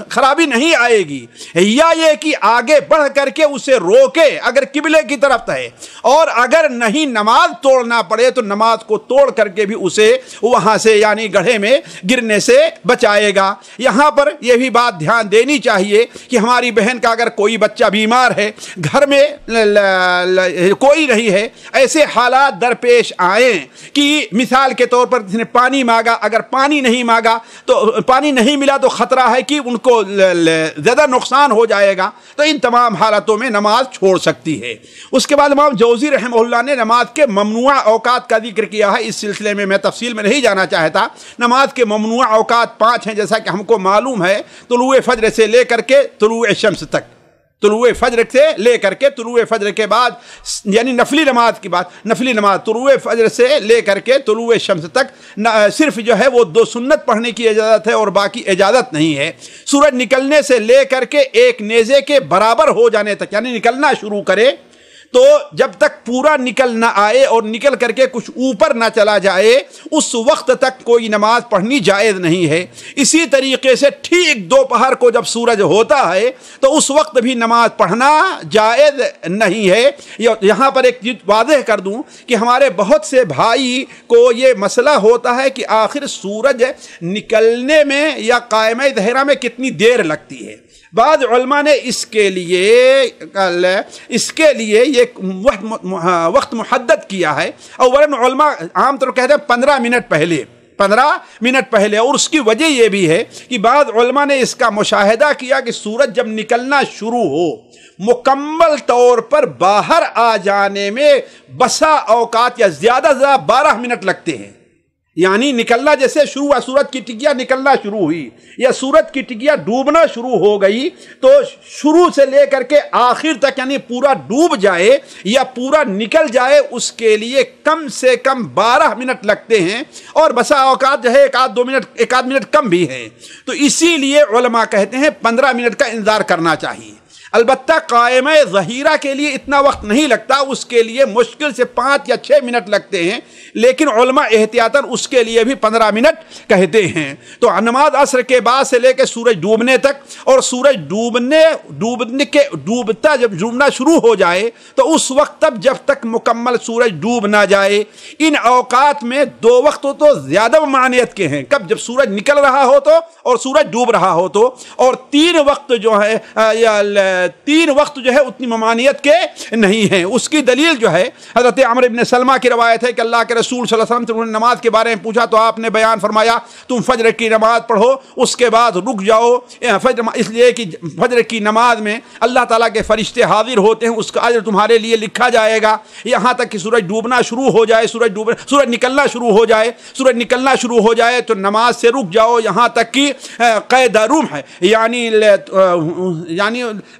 خرابی نہیں آئے گی، یا یہ کہ آگے بڑھ کر کے اسے روکے اگر قبلے کی طرف ہے، اور اگر نہیں نماز توڑنا پڑے تو نماز کو توڑ کر کے بھی اسے وہاں سے یعنی گڑھے میں گرنے سے بچائے گا۔ یہاں پر یہ بھی بات دھیان دینی چاہیے کہ ہماری بہن کا اگر کوئی بچہ بیمار ہے، گھر میں کوئی نہیں ہے، ایسے حالات درپیش آئیں کہ مثال کے طور پر کسی نے پانی مانگا، اگر پانی نہیں مانگا تو پانی نہیں ملا تو خطرہ ہے کہ ان کو زیادہ نقصان ہو جائے گا، تو ان تمام حالتوں میں نماز چھوڑ سکتی ہے۔ اس کے بعد امام جوزی رحمہ اللہ نے نماز کے ممنوع اوقات کا ذکر کیا ہے۔ اس سلسلے میں تفصیل میں نہیں جانا چاہتا۔ نماز کے ممنوع اوقات 5 ہیں، جیسا کہ ہم کو معلوم ہے، طلوع فجر سے لے کر کے طلوع شمس تک، طلوع فجر سے لے کر کے طلوع فجر کے بعد، یعنی نفلی نماز کی بات، نفلی نماز طلوع فجر سے لے کر کے طلوع شمس تک صرف جو ہے وہ 2 سنت پڑھنے کی اجازت ہے اور باقی اجازت نہیں ہے۔ سورج نکلنے سے لے کر کے ایک نیزے کے برابر ہو جانے تک، یعنی نکلنا شروع کرے تو جب تک پورا نکل نہ آئے اور نکل کر کے کچھ اوپر نہ چلا جائے، اس وقت تک کوئی نماز پڑھنی جائز نہیں ہے۔ اسی طریقے سے ٹھیک دوپہر کو جب سورج ہوتا ہے تو اس وقت بھی نماز پڑھنا جائز نہیں ہے۔ یہاں پر ایک چیز واضح کر دوں کہ ہمارے بہت سے بھائی کو یہ مسئلہ ہوتا ہے کہ آخر سورج نکلنے میں یا قائمہ ظہیرہ میں کتنی دیر لگتی ہے۔ بعض علماء نے اس کے لیے یہ وقت محدد کیا ہے، اور علماء عام طور کہتے ہیں 15 منٹ پہلے، اور اس کی وجہ یہ بھی ہے کہ بعض علماء نے اس کا مشاہدہ کیا کہ سورج جب نکلنا شروع ہو، مکمل طور پر باہر آ جانے میں بسا اوقات یا زیادہ 12 منٹ لگتے ہیں۔ یعنی نکلنا جیسے شروع ہوا، سورج کی ٹکیا نکلنا شروع ہوئی یا سورج کی ٹکیا ڈوبنا شروع ہو گئی، تو شروع سے لے کر کے آخر تک یعنی پورا ڈوب جائے یا پورا نکل جائے، اس کے لیے کم سے کم 12 منٹ لگتے ہیں، اور بسا اوقات جو ہے ایک آدھ منٹ کم بھی ہیں۔ تو اسی لیے علماء کہتے ہیں 15 منٹ کا انتظار کرنا چاہیے۔ البتہ قائمہ ظہیرہ کے لیے اتنا وقت نہیں لگتا، اس کے لیے مشکل سے 5 یا 6 منٹ لگتے ہیں، لیکن علماء احتیاطاً اس کے لیے بھی 15 منٹ کہتے ہیں۔ تو نماز عصر کے بعد سے لے کے سورج ڈوبنے تک، اور سورج ڈوبنا شروع ہو جائے تو اس وقت تک جب تک مکمل سورج ڈوب نہ جائے، ان اوقات میں 2 وقت تو زیادہ ممانعت کے ہیں، کب جب سورج نکل رہا ہو تو اور سورج ڈوب رہا ہو تو، اور 3 وقت جو ہے اتنی ممانعت کے نہیں ہیں۔ اس کی دلیل جو ہے حضرت عمرو بن سلمہ کی روایت ہے کہ اللہ کے رسول صلی اللہ علیہ وسلم سے انہوں نے نماز کے بارے میں پوچھا تو آپ نے بیان فرمایا تم فجر کی نماز پڑھو، اس کے بعد رک جاؤ، اس لیے کہ فجر کی نماز میں اللہ تعالیٰ کے فرشتے حاضر ہوتے ہیں، اس کا اجر تمہارے لیے لکھا جائے گا، یہاں تک کہ سورج ڈوبنا شروع ہو جائے، سورج نکلنا شروع ہو جائے تو نماز سے رک جاؤ، یہاں تک کہ قید روم ہے، یعنی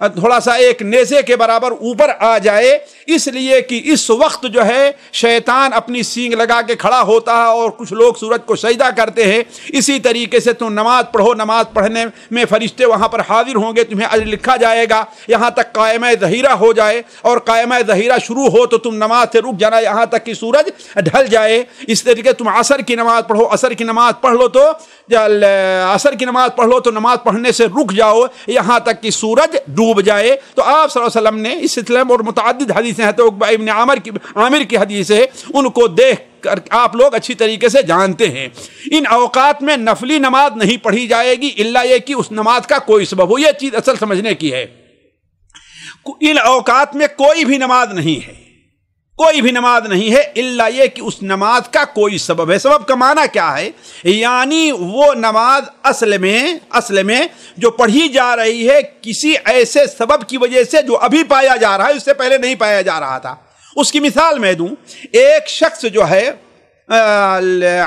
تھوڑا سا ایک نیزے کے برابر اوپر آ جائے، اس لیے کہ اس وقت جو ہے شیطان اپنی سینگ لگا کے کھڑا ہوتا ہے اور کچھ لوگ سورج کو سجدہ کرتے ہیں۔ اسی طریقے سے تم نماز پڑھو، نماز پڑھنے میں فرشتے وہاں پر حاضر ہوں گے، تمہیں اجر لکھا جائے گا، یہاں تک قائمہ ظہیرہ ہو جائے، اور قائمہ ظہیرہ شروع ہو تو تم نماز سے رک جانا یہاں تک کہ سورج ڈھل جائے۔ اس طریقے تم عصر کی نماز پڑھو، عصر کی نماز پڑھ لو تو نماز پڑھنے سے رک جاؤ یہاں تک کہ سورج ڈوب جائے۔ تو آپ صلی اللہ علیہ وسلم نے اس سلسلے میں اور متعدد حدیثیں ہیں، تو عقبہ ابن عامر کی حدیث ہے، ان کو دیکھ کر آپ لوگ اچھی طریقے سے جانتے ہیں۔ ان اوقات میں نفلی نماز نہیں پڑھی جائے گی الا یہ کہ اس نماز کا کوئی سبب ہو، یہ چیز اصل سمجھنے کی ہے۔ ان اوقات میں کوئی بھی نماز نہیں ہے، کوئی بھی نماز نہیں ہے الا یہ کہ اس نماز کا کوئی سبب ہے۔ سبب کا معنی کیا ہے؟ یعنی وہ نماز اصل میں جو پڑھی جا رہی ہے کسی ایسے سبب کی وجہ سے جو ابھی پایا جا رہا ہے، اس سے پہلے نہیں پایا جا رہا تھا۔ اس کی مثال میں دوں، ایک شخص جو ہے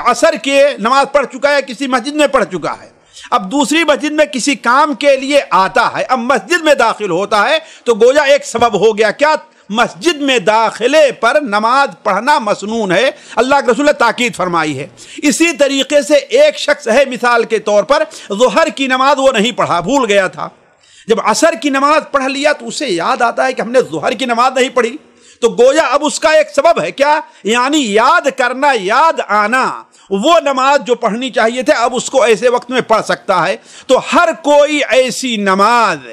عصر کے نماز پڑھ چکا ہے، کسی مسجد میں پڑھ چکا ہے، اب دوسری مسجد میں کسی کام کے لیے آتا ہے، اب مسجد میں داخل ہوتا ہے تو گویا ایک سبب ہو گیا۔ کیا؟ مسجد میں داخلے پر نماز پڑھنا مسنون ہے، اللہ کے رسول نے تاکید فرمائی ہے۔ اسی طریقے سے ایک شخص ہے، مثال کے طور پر ظہر کی نماز وہ نہیں پڑھا، بھول گیا تھا، جب عصر کی نماز پڑھ لیا تو اسے یاد آتا ہے کہ ہم نے ظہر کی نماز نہیں پڑھی، تو گویا اب اس کا ایک سبب ہے۔ کیا؟ یعنی یاد کرنا، یاد آنا، وہ نماز جو پڑھنی چاہیے تھے اب اس کو ایسے وقت میں پڑھ سکتا ہے۔ تو ہر کوئی ایسی نماز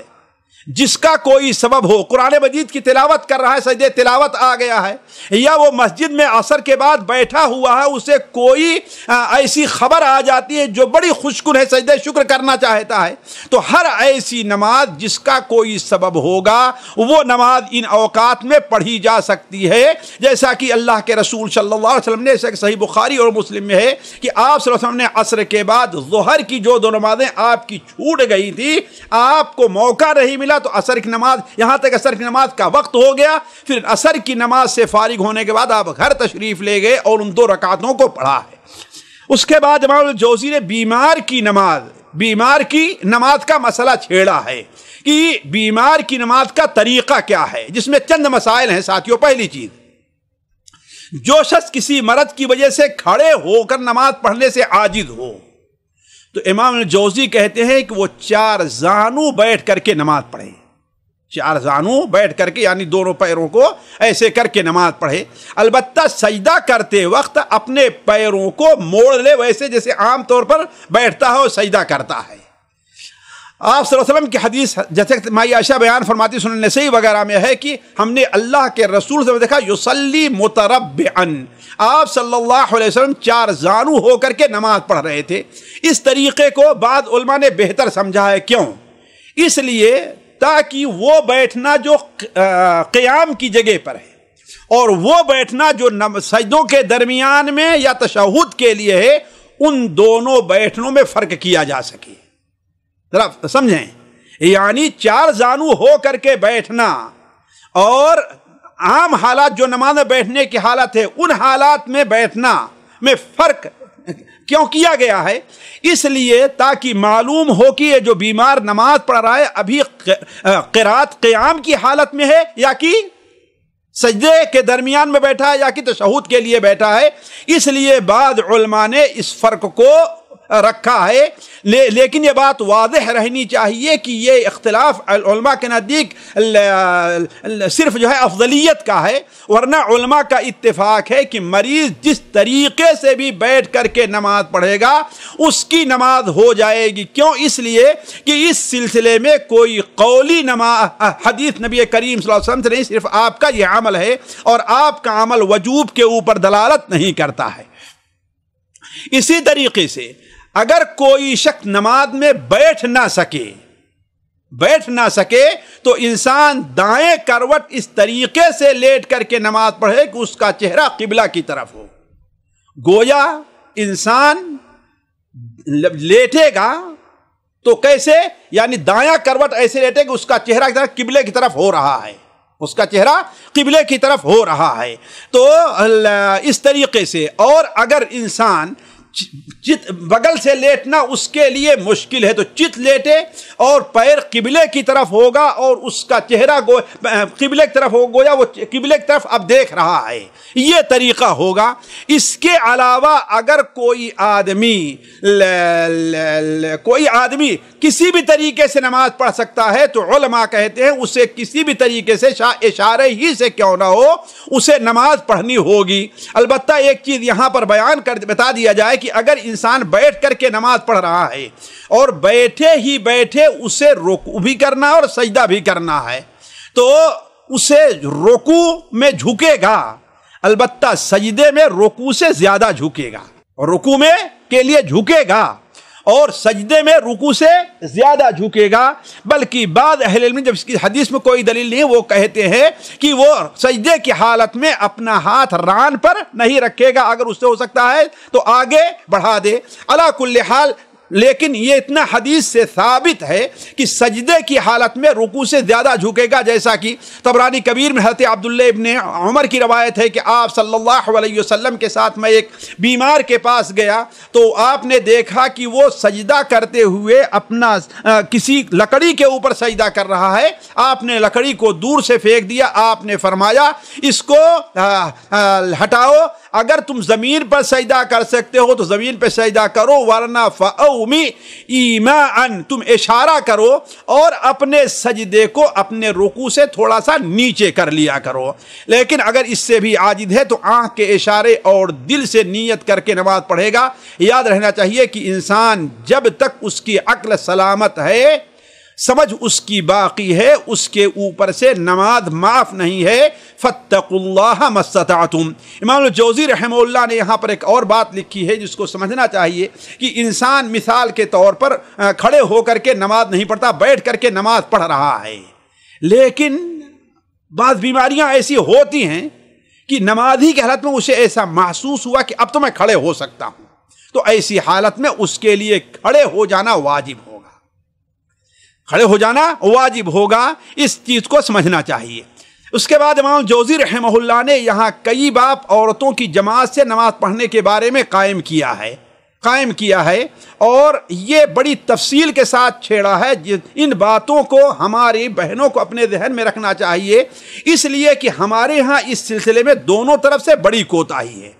جس کا کوئی سبب ہو، قرآن مجید کی تلاوت کر رہا ہے، سجدے تلاوت آ گیا ہے، یا وہ مسجد میں عصر کے بعد بیٹھا ہوا ہے، اسے کوئی ایسی خبر آ جاتی ہے جو بڑی خوشکن ہے، سجدے شکر کرنا چاہتا ہے، تو ہر ایسی نماز جس کا کوئی سبب ہوگا وہ نماز ان اوقات میں پڑھی جا سکتی ہے۔ جیسا کہ اللہ کے رسول صلی اللہ علیہ وسلم نے، جیسا کہ صحیح بخاری اور مسلم میں ہے کہ آپ صلی اللہ علیہ وسلم نے عصر کے بعد ظہر کی جو دو نمازیں آپ کی چھوٹ گئی تھی، آپ کو موقع نہیں ملا تو عصر کی نماز، یہاں تک عصر کی نماز کا وقت ہو گیا، پھر عصر کی نماز سے فارغ ہونے کے بعد آپ گھر تشریف لے گئے اور ان 2 رکعتوں کو پڑھا ہے۔ اس کے بعد امام الجوزی نے بیمار کی نماز کا مسئلہ چھیڑا ہے کہ بیمار کی نماز کا طریقہ کیا ہے، جس میں چند مسائل ہیں ساتھیوں۔ پہلی چیز، جو شخص کسی مرض کی وجہ سے کھڑے ہو کر نماز پڑھنے سے عاجز ہو تو امام الجوزی کہتے ہیں کہ وہ 4 زانو بیٹھ کر کے نماز پڑھے، 4 زانو بیٹھ کر کے، یعنی دونوں پیروں کو ایسے کر کے نماز پڑھے۔ البتہ سجدہ کرتے وقت اپنے پیروں کو موڑ لے، ویسے جیسے عام طور پر بیٹھتا ہے اور سجدہ کرتا ہے۔ آپ صلی اللہ علیہ وسلم کی حدیث جیسے مائی عائشہ بیان فرماتی سنن نسائی وغیرہ میں ہے کہ ہم نے اللہ کے رسول سے دیکھا یصلی متربعن، آپ صلی اللہ علیہ وسلم 4 زانو ہو کر کے نماز پڑھ رہے تھے۔ اس طریقے کو بعض علماء نے بہتر سمجھا ہے۔ کیوں؟ اس لیے تاکہ وہ بیٹھنا جو قیام کی جگہ پر ہے اور وہ بیٹھنا جو سجدوں کے درمیان میں یا تشہد کے لیے ہے، ان دونوں بیٹھنوں میں فرق کیا جا سکے۔ ذرا سمجھیں، یعنی 4 زانو ہو کر کے بیٹھنا اور عام حالات جو نماز میں بیٹھنے کی حالت ہے، ان حالات میں بیٹھنا میں فرق کیوں کیا گیا ہے؟ اس لیے تاکہ معلوم ہو کہ یہ جو بیمار نماز پڑھ رہا ہے ابھی قرات قیام کی حالت میں ہے یا کہ سجدے کے درمیان میں بیٹھا ہے یا کہ تشہد کے لیے بیٹھا ہے۔ اس لیے بعض علماء نے اس فرق کو رکھا ہے، لیکن یہ بات واضح رہنی چاہیے کہ یہ اختلاف علماء کے نزدیک صرف جو ہے افضلیت کا ہے، ورنہ علماء کا اتفاق ہے کہ مریض جس طریقے سے بھی بیٹھ کر کے نماز پڑھے گا اس کی نماز ہو جائے گی۔ کیوں؟ اس لیے کہ اس سلسلے میں کوئی قولی حدیث نبی کریم صلی اللہ علیہ وسلم سے نہیں، صرف آپ کا یہ عمل ہے اور آپ کا عمل وجوب کے اوپر دلالت نہیں کرتا ہے۔ اسی طریقے سے اگر کوئی شخص نماز میں بیٹھ نہ سکے تو انسان دائیں کروٹ اس طریقے سے لیٹ کر کے نماز پڑھے کہ اس کا چہرہ قبلہ کی طرف ہو۔ گویا انسان لیٹے گا تو کیسے؟ یعنی دایاں کروٹ ایسے لیٹے کہ اس کا چہرہ قبلے کی طرف ہو رہا ہے، اس کا چہرہ قبلے کی طرف ہو رہا ہے۔ تو اس طریقے سے، اور اگر انسان چت بغل سے لیٹنا اس کے لیے مشکل ہے تو چت لیٹے اور پیر قبلے کی طرف ہوگا اور اس کا چہرہ قبلے کی طرف ہوگا، گویا وہ قبلے کی طرف اب دیکھ رہا ہے، یہ طریقہ ہوگا۔ اس کے علاوہ اگر کوئی آدمی کسی بھی طریقے سے نماز پڑھ سکتا ہے تو علماء کہتے ہیں اسے کسی بھی طریقے سے اشارے ہی سے کیوں نہ ہو اسے نماز پڑھنی ہوگی۔ البتہ ایک چیز یہاں پر بتا دیا جائے کہ اگر انسان بیٹھ کر کے نماز پڑھ رہا ہے اور بیٹھے ہی بیٹھے اسے رکوع بھی کرنا اور سجدہ بھی کرنا ہے تو اسے رکوع میں جھکے گا، البتہ سجدے میں رکوع سے زیادہ جھکے گا، اور رکوع میں کے لیے جھکے گا اور سجدے میں رکوع سے زیادہ جھکے گا، بلکہ بعض اہل علم جب اس کی حدیث میں کوئی دلیل نہیں ہے وہ کہتے ہیں کہ وہ سجدے کی حالت میں اپنا ہاتھ ران پر نہیں رکھے گا، اگر اس سے ہو سکتا ہے تو آگے بڑھا دے۔ علی کل حال لیکن یہ اتنا حدیث سے ثابت ہے کہ سجدے کی حالت میں رکوع سے زیادہ جھکے گا، جیسا کہ طبرانی کبیر میں حضرت عبداللہ ابن عمر کی روایت ہے کہ آپ صلی اللہ علیہ وسلم کے ساتھ میں ایک بیمار کے پاس گیا تو آپ نے دیکھا کہ وہ سجدہ کرتے ہوئے اپنا کسی لکڑی کے اوپر سجدہ کر رہا ہے، آپ نے لکڑی کو دور سے پھینک دیا، آپ نے فرمایا اس کو ہٹاؤ، اگر تم زمین پر سجدہ کر سکتے ہو تو زمین پہ سجدہ کرو، ورنہ فَأَوْمِ ایماءً تم اشارہ کرو اور اپنے سجدے کو اپنے رکوع سے تھوڑا سا نیچے کر لیا کرو، لیکن اگر اس سے بھی عاجز ہے تو آنکھ کے اشارے اور دل سے نیت کر کے نماز پڑھے گا۔ یاد رہنا چاہیے کہ انسان جب تک اس کی عقل سلامت ہے، سمجھ اس کی باقی ہے، اس کے اوپر سے نماز معاف نہیں ہے۔ فاتقوا اللہ ما استطعتم۔ امام الجوزی رحمہ اللہ نے یہاں پر ایک اور بات لکھی ہے جس کو سمجھنا چاہیے کہ انسان مثال کے طور پر کھڑے ہو کر کے نماز نہیں پڑھتا، بیٹھ کر کے نماز پڑھ رہا ہے، لیکن بعض بیماریاں ایسی ہوتی ہیں کہ نمازی کی حالت میں اسے ایسا محسوس ہوا کہ اب تو میں کھڑے ہو سکتا ہوں، تو ایسی حالت میں اس کے لیے کھڑے ہو جانا واجب ہوگا، کھڑے ہو جانا واجب ہوگا، اس چیز کو سمجھنا چاہیے۔ اس کے بعد امام جوزی رحمہ اللہ نے یہاں کئی باب عورتوں کی جماعت سے نماز پڑھنے کے بارے میں قائم کیا ہے اور یہ بڑی تفصیل کے ساتھ چھیڑا ہے۔ ان باتوں کو ہماری بہنوں کو اپنے ذہن میں رکھنا چاہیے، اس لیے کہ ہمارے ہاں اس سلسلے میں دونوں طرف سے بڑی کوتاہی ہے۔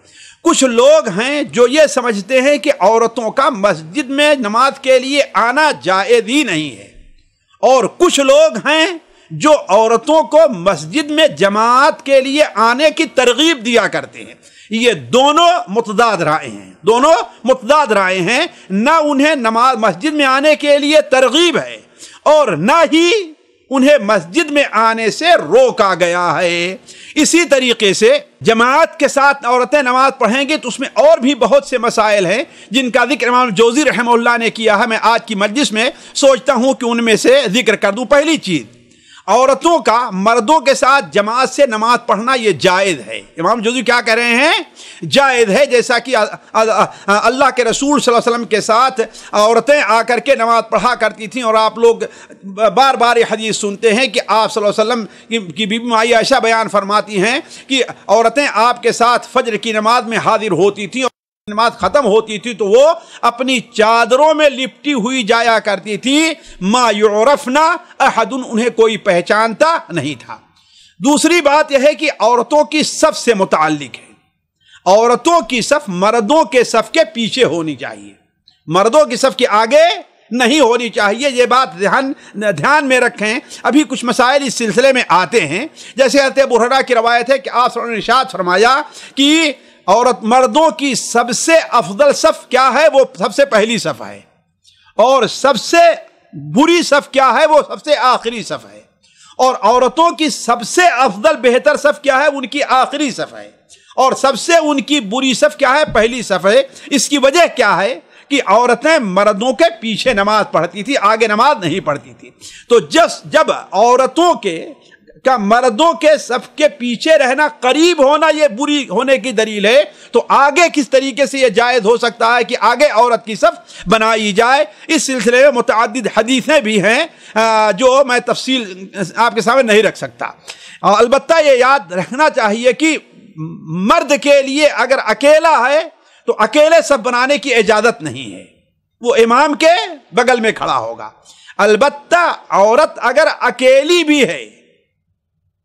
کچھ لوگ ہیں جو یہ سمجھتے ہیں کہ عورتوں کا مسجد میں نماز کے لیے آنا جائز ہی نہیں ہے، اور کچھ لوگ ہیں جو عورتوں کو مسجد میں جماعت کے لیے آنے کی ترغیب دیا کرتے ہیں۔ یہ دونوں متضاد رائے ہیں، نہ انہیں نماز مسجد میں آنے کے لیے ترغیب ہے اور نہ ہی انہیں مسجد میں آنے سے روکا گیا ہے۔ اسی طریقے سے جماعت کے ساتھ عورتیں نماز پڑھیں گی تو اس میں اور بھی بہت سے مسائل ہیں جن کا ذکر امام جوزی رحمہ اللہ نے کیا ہے۔ میں آج کی مجلس میں سوچتا ہوں کہ ان میں سے ذکر کر دوں۔ پہلی چیز، عورتوں کا مردوں کے ساتھ جماعت سے نماز پڑھنا یہ جائز ہے۔ امام جوزی کیا کہہ رہے ہیں؟ جائز ہے، جیسا کہ اللہ کے رسول صلی اللہ علیہ وسلم کے ساتھ عورتیں آ کر کے نماز پڑھا کرتی تھیں، اور آپ لوگ بار بار یہ حدیث سنتے ہیں کہ آپ صلی اللہ علیہ وسلم کی بی بی مائی عائشہ بیان فرماتی ہیں کہ عورتیں آپ کے ساتھ فجر کی نماز میں حاضر ہوتی تھیں، نماز ختم ہوتی تھی تو وہ اپنی چادروں میں لپٹی ہوئی جایا کرتی تھی، ما یعرفنا احد، انہیں کوئی پہچانتا نہیں تھا۔ دوسری بات یہ ہے کہ عورتوں کی صف سے متعلق ہے، عورتوں کی صف مردوں کے صف کے پیچھے ہونی چاہیے، مردوں کی صف کے آگے نہیں ہونی چاہیے۔ یہ بات دھیان میں رکھیں۔ ابھی کچھ مسائل اس سلسلے میں آتے ہیں، جیسے حضرت ابو ہریرہ کی روایت ہے کہ آپ صلی اللہ علیہ وسلم نے ارشاد فرمایا کہ مردوں کی سب سے افضل صف کیا ہے؟ وہ سب سے پہلی صف ہے، اور سب سے بری صف کیا ہے؟ وہ سب سے آخری صف ہے، اور عورتوں کی سب سے افضل بہتر صف کیا ہے؟ ان کی آخری صف ہے، اور سب سے ان کی بری صف کیا ہے؟ پہلی صف ہے۔ اس کی وجہ کیا ہے؟ کہ عورتیں مردوں کے پیچھے نماز پڑھتی تھی، آگے نماز نہیں پڑھتی تھی۔ تو جب عورتوں کا مردوں کے صف کے پیچھے رہنا، قریب ہونا یہ بری ہونے کی دلیل ہے، تو آگے کس طریقے سے یہ جائز ہو سکتا ہے کہ آگے عورت کی صف بنائی جائے؟ اس سلسلے میں متعدد حدیثیں بھی ہیں جو میں تفصیل آپ کے سامنے نہیں رکھ سکتا۔ البتہ یہ یاد رکھنا چاہیے کہ مرد کے لیے اگر اکیلا ہے تو اکیلے صف بنانے کی اجازت نہیں ہے، وہ امام کے بغل میں کھڑا ہوگا۔ البتہ عورت اگر اکیلی بھی ہے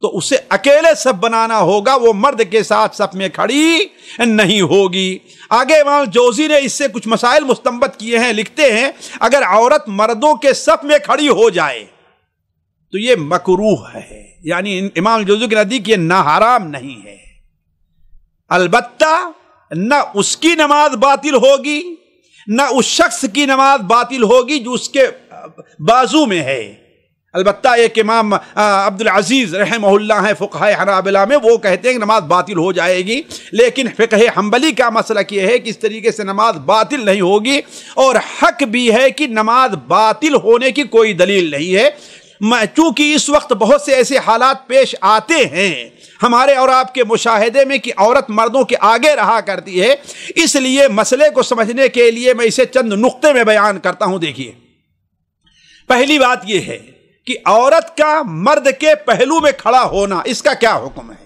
تو اسے اکیلے صف بنانا ہوگا، وہ مرد کے ساتھ صف میں کھڑی نہیں ہوگی۔ آگے امام جوزی نے اس سے کچھ مسائل مستنبط کیے ہیں، لکھتے ہیں اگر عورت مردوں کے صف میں کھڑی ہو جائے تو یہ مکروہ ہے، یعنی امام جوزی کے نزدیک یہ نہ حرام نہیں ہے، البتہ نہ اس کی نماز باطل ہوگی نہ اس شخص کی نماز باطل ہوگی جو اس کے بازو میں ہے۔ البتہ ایک امام عبدالعزیز رحمہ اللہ ہیں فقہ حنابلہ میں، وہ کہتے ہیں کہ نماز باطل ہو جائے گی، لیکن فقہ حنبلی کا مسلک یہ ہے کہ اس طریقے سے نماز باطل نہیں ہوگی، اور حق بھی ہے کہ نماز باطل ہونے کی کوئی دلیل نہیں ہے، چونکہ اس وقت بہت سے ایسے حالات پیش آتے ہیں ہمارے اور آپ کے مشاہدے میں کہ عورت مردوں کے آگے رہا کرتی ہے، اس لیے مسئلے کو سمجھنے کے لیے میں اسے چند نقطے میں بیان کرتا ہوں۔ دیکھیے، پہلی بات یہ ہے کہ عورت کا مرد کے پہلو میں کھڑا ہونا، اس کا کیا حکم ہے؟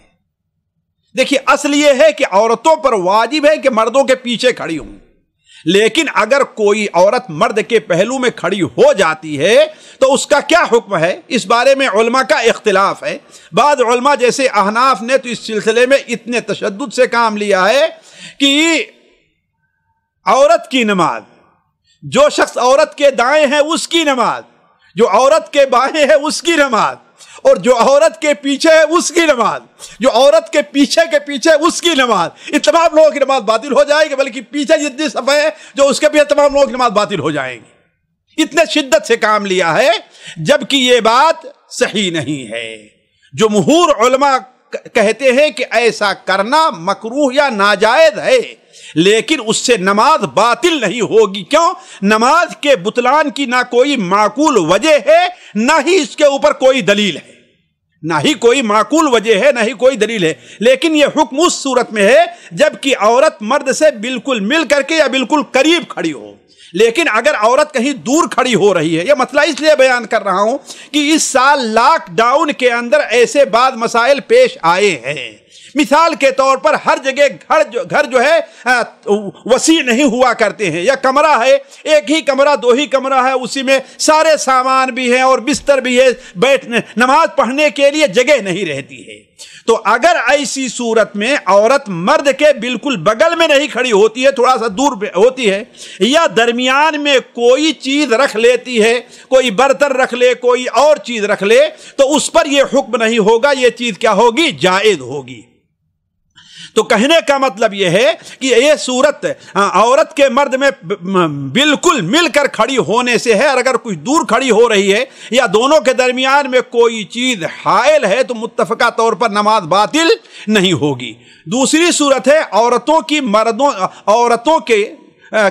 دیکھیے، اصل یہ ہے کہ عورتوں پر واجب ہے کہ مردوں کے پیچھے کھڑی ہوں، لیکن اگر کوئی عورت مرد کے پہلو میں کھڑی ہو جاتی ہے تو اس کا کیا حکم ہے؟ اس بارے میں علماء کا اختلاف ہے۔ بعض علماء جیسے احناف نے تو اس سلسلے میں اتنے تشدد سے کام لیا ہے کہ عورت کی نماز، جو شخص عورت کے دائیں ہے اس کی نماز، جو عورت کے بائیں ہے اس کی نماز، اور جو عورت کے پیچھے ہے اس کی نماز، جو عورت کے پیچھے اس کی نماز، یہ تمام لوگوں کی نماز باطل ہو جائے گی، بلکہ پیچھے جتنی صف ہے جو اس کے پیچھے تمام لوگوں کی نماز باطل ہو جائیں گی۔ اتنے شدت سے کام لیا ہے، جبکہ یہ بات صحیح نہیں ہے۔ جمہور علماء کہتے ہیں کہ ایسا کرنا مکروہ یا ناجائز ہے، لیکن اس سے نماز باطل نہیں ہوگی۔ کیوں؟ نماز کے بطلان کی نہ کوئی معقول وجہ ہے، نہ ہی اس کے اوپر کوئی دلیل ہے، نہ ہی کوئی معقول وجہ ہے، نہ ہی کوئی دلیل ہے۔ لیکن یہ حکم اس صورت میں ہے جبکہ عورت مرد سے بالکل مل کر کے یا بالکل قریب کھڑی ہو۔ لیکن اگر عورت کہیں دور کھڑی ہو رہی ہے، یہ مسئلہ اس لیے بیان کر رہا ہوں کہ اس سال لاک ڈاؤن کے اندر ایسے بعض مسائل پیش آئے ہیں۔ مثال کے طور پر ہر جگہ گھر جو ہے وسیع نہیں ہوا کرتے ہیں، یا کمرہ ہے، ایک ہی کمرہ، دو ہی کمرہ ہے، اسی میں سارے سامان بھی ہیں اور بستر بھی ہے، بیٹھنے نماز پڑھنے کے لیے جگہ نہیں رہتی ہے۔ تو اگر ایسی صورت میں عورت مرد کے بالکل بغل میں نہیں کھڑی ہوتی ہے، تھوڑا سا دور ہوتی ہے، یا درمیان میں کوئی چیز رکھ لیتی ہے، کوئی برتن رکھ لے، کوئی اور چیز رکھ لے، تو اس پر یہ حکم نہیں ہوگا، یہ چیز کیا ہوگی؟ جائز ہوگی۔ تو کہنے کا مطلب یہ ہے کہ یہ صورت عورت کے مرد میں بالکل مل کر کھڑی ہونے سے ہے، اور اگر کوئی دور کھڑی ہو رہی ہے یا دونوں کے درمیان میں کوئی چیز حائل ہے تو متفقہ طور پر نماز باطل نہیں ہوگی۔ دوسری صورت ہے عورتوں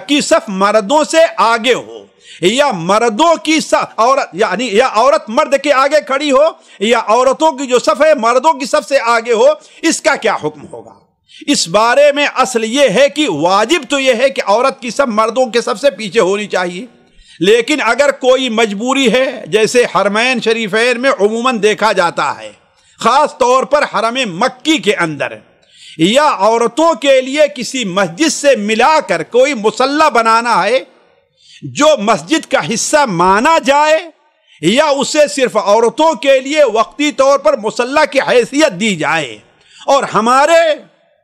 کی صف مردوں سے آگے ہو، یا مردوں کی عورت یعنی یا عورت مرد کے آگے کھڑی ہو، یا عورتوں کی جو صف ہے مردوں کی صف سے آگے ہو، اس کا کیا حکم ہوگا؟ اس بارے میں اصل یہ ہے کہ واجب تو یہ ہے کہ عورت کی صف مردوں کے صف سے پیچھے ہونی چاہیے، لیکن اگر کوئی مجبوری ہے، جیسے حرمین شریفین میں عموماً دیکھا جاتا ہے، خاص طور پر حرم مکی کے اندر، یا عورتوں کے لیے کسی مسجد سے ملا کر کوئی مصلی بنانا ہے جو مسجد کا حصہ مانا جائے، یا اسے صرف عورتوں کے لیے وقتی طور پر مصلی کی حیثیت دی جائے۔ اور ہمارے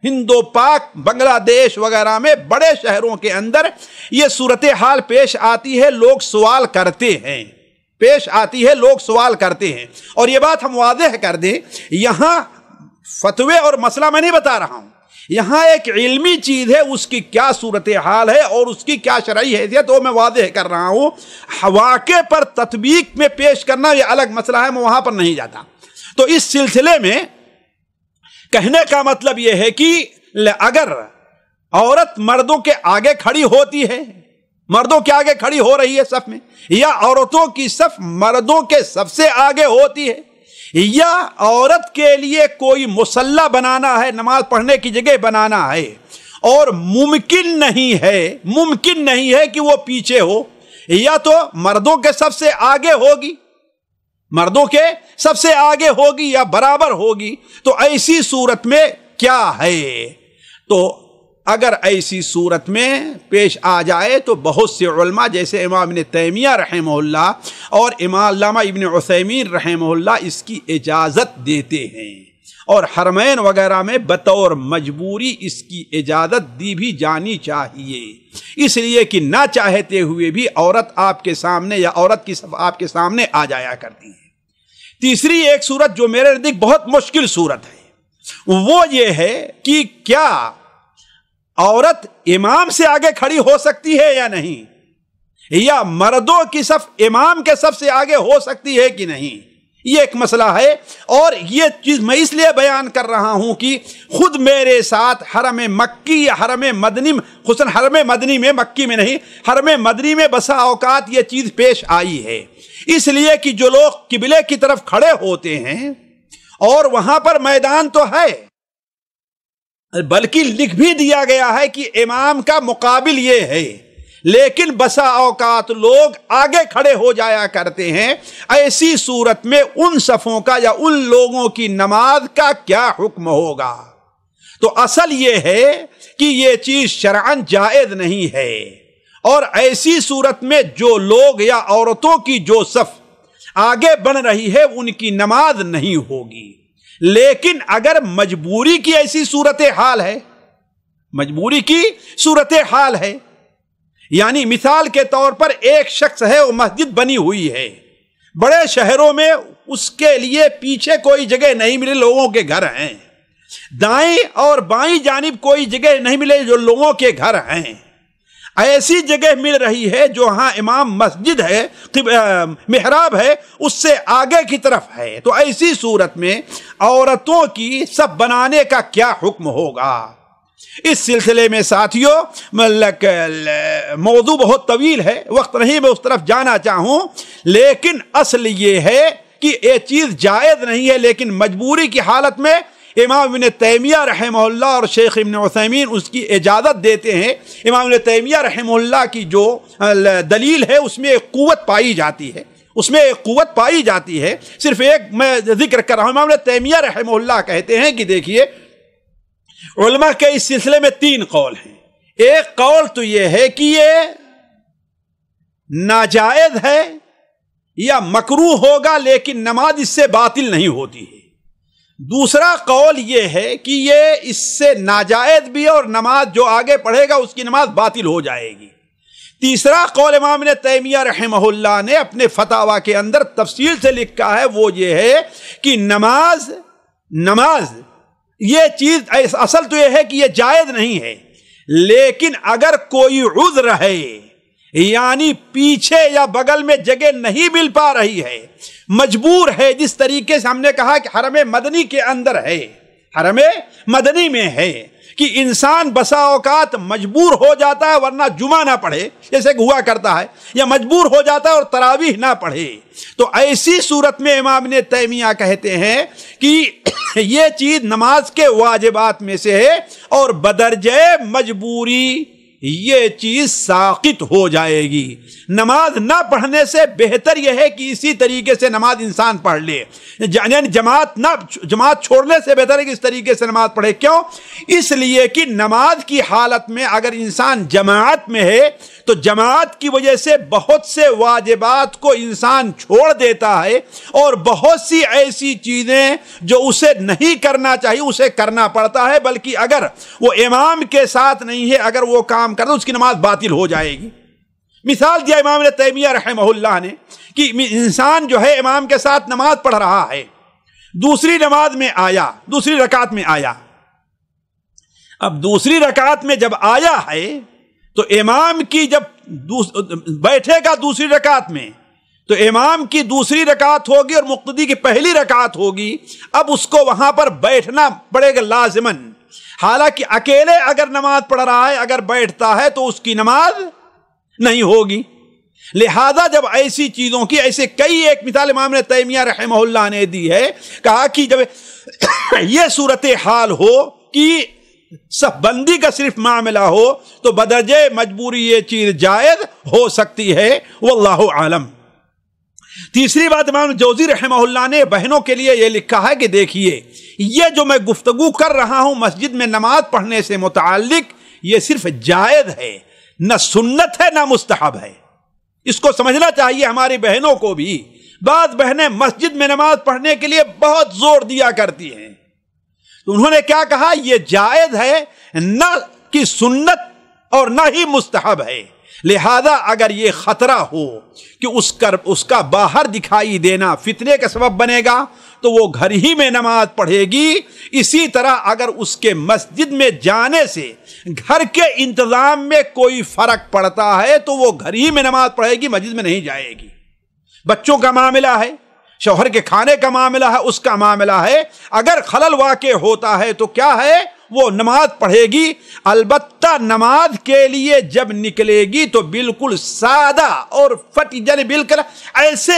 ہندو پاک بنگلہ دیش وغیرہ میں بڑے شہروں کے اندر یہ صورتحال پیش آتی ہے، لوگ سوال کرتے ہیں، اور یہ بات ہم واضح کر دیں، یہاں فتوے اور مسئلہ میں نہیں بتا رہا ہوں، یہاں ایک علمی چیز ہے، اس کی کیا صورتحال ہے اور اس کی کیا شرعی حیثیت وہ میں واضح کر رہا ہوں۔ واقع پر تطبیق میں پیش کرنا یہ الگ مسئلہ ہے، میں وہاں پر نہیں جاتا۔ تو اس سلسلے میں کہنے کا مطلب یہ ہے کہ اگر عورت مردوں کے آگے کھڑی ہوتی ہے، مردوں کے آگے کھڑی ہو رہی ہے صف میں، یا عورتوں کی صف مردوں کے صف سے آگے ہوتی ہے، یا عورت کے لیے کوئی مصلی بنانا ہے، نماز پڑھنے کی جگہ بنانا ہے، اور ممکن نہیں ہے کہ وہ پیچھے ہو، یا تو مردوں کے صف سے آگے ہوگی یا برابر ہوگی، تو ایسی صورت میں کیا ہے؟ تو اگر ایسی صورت میں پیش آ جائے تو بہت سے علماء جیسے امام ابن تیمیہ رحمہ اللہ اور امام علامہ ابن عثیمین رحمہ اللہ اس کی اجازت دیتے ہیں، اور حرمین وغیرہ میں بطور مجبوری اس کی اجازت دی بھی جانی چاہیے، اس لیے کہ نہ چاہتے ہوئے بھی عورت آپ کے سامنے یا عورت کی صف آپ کے سامنے آ جایا کرتی ہے۔ تیسری ایک صورت جو میرے نزدیک بہت مشکل صورت ہے، وہ یہ ہے کہ کیا عورت امام سے آگے کھڑی ہو سکتی ہے یا نہیں؟ یا مردوں کی صف امام کے صف سے آگے ہو سکتی ہے کہ نہیں، یہ ایک مسئلہ ہے۔ اور یہ چیز میں اس لیے بیان کر رہا ہوں کہ خود میرے ساتھ حرم مکی یا حرم مدنی، خصوصاً حرم مدنی میں، مکی میں نہیں، حرم مدنی میں بسا اوقات یہ چیز پیش آئی ہے، اس لیے کہ جو لوگ قبلے کی طرف کھڑے ہوتے ہیں اور وہاں پر میدان تو ہے، بلکہ لکھ بھی دیا گیا ہے کہ امام کا مقابل یہ ہے، لیکن بسا اوقات لوگ آگے کھڑے ہو جایا کرتے ہیں۔ ایسی صورت میں ان صفوں کا یا ان لوگوں کی نماز کا کیا حکم ہوگا؟ تو اصل یہ ہے کہ یہ چیز شرعاً جائز نہیں ہے، اور ایسی صورت میں جو لوگ یا عورتوں کی جو صف آگے بن رہی ہے ان کی نماز نہیں ہوگی۔ لیکن اگر مجبوری کی ایسی صورتحال ہے، مجبوری کی صورتحال ہے، یعنی مثال کے طور پر ایک شخص ہے، وہ مسجد بنی ہوئی ہے، بڑے شہروں میں اس کے لیے پیچھے کوئی جگہ نہیں ملے، لوگوں کے گھر ہیں، دائیں اور بائیں جانب کوئی جگہ نہیں ملے جو لوگوں کے گھر ہیں، ایسی جگہ مل رہی ہے جو ہاں امام مسجد ہے، محراب ہے، اس سے آگے کی طرف ہے، تو ایسی صورت میں عورتوں کی صف بنانے کا کیا حکم ہوگا؟ اس سلسلے میں ساتھیوں موضوع بہت طویل ہے، وقت نہیں میں اس طرف جانا چاہوں، لیکن اصل یہ ہے کہ یہ چیز جائز نہیں ہے، لیکن مجبوری کی حالت میں امام ابن تیمیہ رحمہ اللہ اور شیخ ابن عثیمین اس کی اجازت دیتے ہیں۔ امام ابن تیمیہ رحمہ اللہ کی جو دلیل ہے اس میں ایک قوت پائی جاتی ہے، اس میں ایک قوت پائی جاتی ہے، صرف ایک میں ذکر کر رہا ہوں۔ امام ابن تیمیہ رحمہ اللہ کہتے ہیں کہ دیکھیے، علماء کے اس سلسلے میں 3 قول ہیں۔ ایک قول تو یہ ہے کہ یہ ناجائز ہے یا مکروہ ہوگا، لیکن نماز اس سے باطل نہیں ہوتی ہے۔ دوسرا قول یہ ہے کہ یہ اس سے ناجائز بھی اور نماز جو آگے پڑھے گا اس کی نماز باطل ہو جائے گی۔ تیسرا قول امام ابن تیمیہ رحمہ اللہ نے اپنے فتاوی کے اندر تفصیل سے لکھا ہے، وہ یہ ہے کہ نماز یہ چیز اصل تو یہ ہے کہ یہ جائز نہیں ہے، لیکن اگر کوئی عذر ہے، یعنی پیچھے یا بغل میں جگہ نہیں مل پا رہی ہے، مجبور ہے، جس طریقے سے ہم نے کہا کہ حرم مدنی کے اندر ہے، حرم مدنی میں ہے کہ انسان بسا اوقات مجبور ہو جاتا ہے ورنہ جمعہ نہ پڑھے، جیسے کہ ہوا کرتا ہے، یا مجبور ہو جاتا ہے اور تراویح نہ پڑھے، تو ایسی صورت میں امام ابن تیمیہ کہتے ہیں کہ یہ چیز نماز کے واجبات میں سے ہے اور بدرجہ مجبوری یہ چیز ساقط ہو جائے گی۔ نماز نہ پڑھنے سے بہتر یہ ہے کہ اسی طریقے سے نماز انسان پڑھ لے، یعنی جماعت چھوڑنے سے بہتر ہے کہ اس طریقے سے نماز پڑھے۔ کیوں؟ اس لیے کہ نماز کی حالت میں اگر انسان جماعت میں ہے تو جماعت کی وجہ سے بہت سے واجبات کو انسان چھوڑ دیتا ہے، اور بہت سی ایسی چیزیں جو اسے نہیں کرنا چاہیے اسے کرنا پڑتا ہے، بلکہ اگر وہ امام کے ساتھ نہیں ہے، اگر وہ کام کرتا اس کی نماز باطل ہو جائے گی۔ مثال دیا امام ابن تیمیہ رحمہ اللہ نے کہ انسان جو ہے امام کے ساتھ نماز پڑھ رہا ہے، دوسری نماز میں آیا، دوسری رکعت میں آیا، اب دوسری رکعت میں جب آیا ہے تو امام کی جب بیٹھے گا دوسری رکعت میں تو امام کی دوسری رکعت ہوگی اور مقتدی کی پہلی رکعت ہوگی، اب اس کو وہاں پر بیٹھنا پڑے گا لازماً، حالانکہ اکیلے اگر نماز پڑھ رہا ہے اگر بیٹھتا ہے تو اس کی نماز نہیں ہوگی۔ لہذا جب ایسی چیزوں کی ایسے کئی ایک مثال امام ابن تیمیہ رحمہ اللہ نے دی ہے، کہا کہ جب یہ صورتحال ہو کہ صف بندی کا صرف معاملہ ہو تو بدرجہ مجبوری یہ چیز جائز ہو سکتی ہے، واللہ عالم۔ تیسری بات امام جوزی رحمہ اللہ نے بہنوں کے لیے یہ لکھا ہے کہ دیکھیے، یہ جو میں گفتگو کر رہا ہوں مسجد میں نماز پڑھنے سے متعلق، یہ صرف جائز ہے، نہ سنت ہے نہ مستحب ہے۔ اس کو سمجھنا چاہیے ہماری بہنوں کو بھی۔ بعض بہنیں مسجد میں نماز پڑھنے کے لیے بہت زور دیا کرتی ہیں، تو انہوں نے کیا کہا، یہ جائز ہے، نہ کہ سنت اور نہ ہی مستحب ہے، لہذا اگر یہ خطرہ ہو کہ اس کا باہر دکھائی دینا فتنے کا سبب بنے گا تو وہ گھر ہی میں نماز پڑھے گی۔ اسی طرح اگر اس کے مسجد میں جانے سے گھر کے انتظام میں کوئی فرق پڑتا ہے تو وہ گھر ہی میں نماز پڑھے گی، مسجد میں نہیں جائے گی۔ بچوں کا معاملہ ہے، شوہر کے کھانے کا معاملہ ہے، اس کا معاملہ ہے، اگر خلل واقع ہوتا ہے تو کیا ہے، وہ نماز پڑھے گی۔ البتہ نماز کے لیے جب نکلے گی تو بالکل سادہ اور یعنی بالکل ایسے